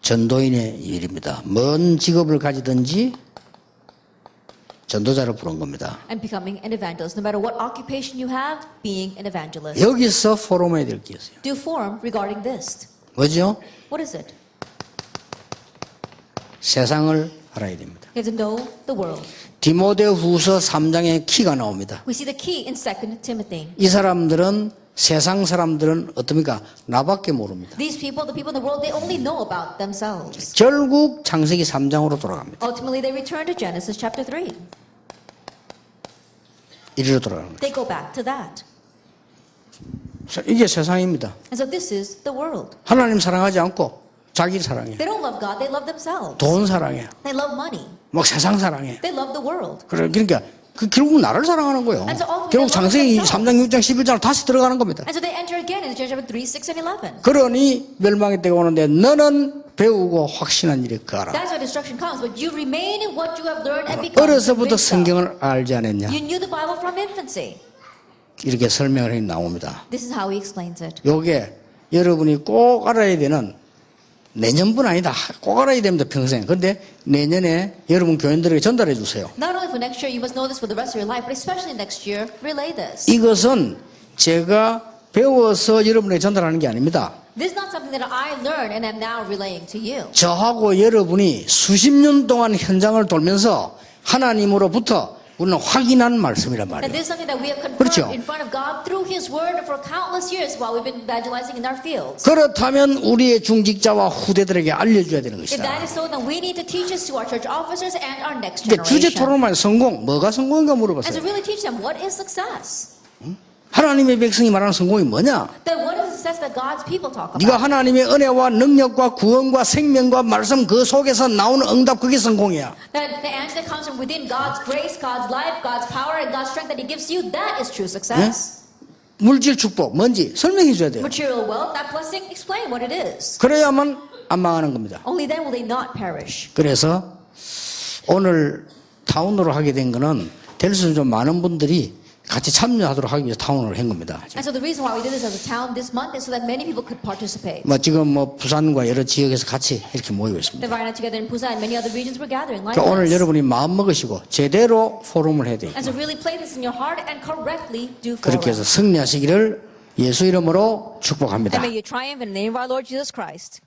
전도인의 일입니다. 뭔 직업을 가지든지 전도자를 부른 겁니다. And becoming an evangelist. No matter what occupation you have, being an evangelist. 여기서 포럼해야 될 게 있어요. Do forum regarding this. 뭐죠? What is it? 세상을 알아야 됩니다. You have to know the world. 디모데후서 3장에 키가 나옵니다. We see the key in 2 Timothy. 이 사람들은 세상 사람들은 어떻습니까? 나밖에 모릅니다. These people, the people in the world, they only know about themselves. 결국 창세기 3장으로 돌아갑니다. Ultimately, they return to Genesis chapter 3. 이리로 돌아갑니다. They go back to that. 이게 세상입니다. And so this is the world. 하나님 사랑하지 않고 자기를 사랑해. They don't love God, they love themselves. 돈 사랑해. They love money. 막 세상 사랑해. They love the world. 그러니까 결국 나를 사랑하는 거예요. And so ultimately 결국 they love 창세기 themselves. 3장, 6장, 11장으로 다시 들어가는 겁니다. And so they enter again in Genesis chapter 3, 6, and 11. 그러니 멸망의 때가 오는데 너는 배우고 확신한 일에 거하라. That's why destruction comes. But you remain in what you have learned and become 어려서부터 convinced of. 성경을 알지 않았냐. You knew the Bible from infancy. 이렇게 설명을 해 나옵니다. This is how he explains it. 요게 여러분이 꼭 알아야 되는 내년뿐 아니다. 꼭 알아야 됩니다. 평생. 근데 내년에 여러분 교인들에게 전달해 주세요. Not only for next year, you must know this for the rest of your life, but especially next year, relay this. 이것은 제가 배워서 여러분에게 전달하는 게 아닙니다. This is not something that I learned and am now relaying to you. 저하고 여러분이 수십 년 동안 현장을 돌면서 하나님으로부터 우리는 확인한 말씀이란 And 말이에요. this is something that we have confirmed 그렇죠. in front of God through His Word for countless years while we've been evangelizing in our fields. 그렇다면 우리의 중직자와 후대들에게 알려줘야 되는 If 것이다. that is so, then we need to teach this to our church officers and our next 이제 주제 generation. 토론만 성공, 뭐가 성공인가 And to 물어봤어요. really teach them what is success. 하나님의 백성이 말하는 성공이 뭐냐? Then what is the success that God's people talk about? 네가 하나님의 은혜와 능력과 구원과 생명과 말씀 그 속에서 나오는 응답 그게 성공이야. That the answer that comes from within God's grace, God's life, God's power, and God's strength that He gives you, that is true success. 물질 축복 뭔지 설명해 줘야 돼요. Material wealth, that blessing, explain what it is. 그래야만 안 망하는 겁니다. Only then will they not perish. 그래서 오늘 타운으로 하게 된 거는 될 수 좀 많은 분들이 같이 참여하도록 하기 위해서 타운을 한 겁니다. And so the reason why we did this as a town this month is so that many people could participate. 뭐 지금 뭐 부산과 여러 지역에서 같이 이렇게 모이고 있습니다. That right now together in Busan and many other regions we're gathering like 그러니까 오늘 this. 여러분이 마음 먹으시고 제대로 포럼을 해야 돼요. And so really play this in your heart and correctly do for 그렇게 해서 승리하시기를 예수 이름으로 축복합니다. And may you triumph in the name of our Lord Jesus Christ.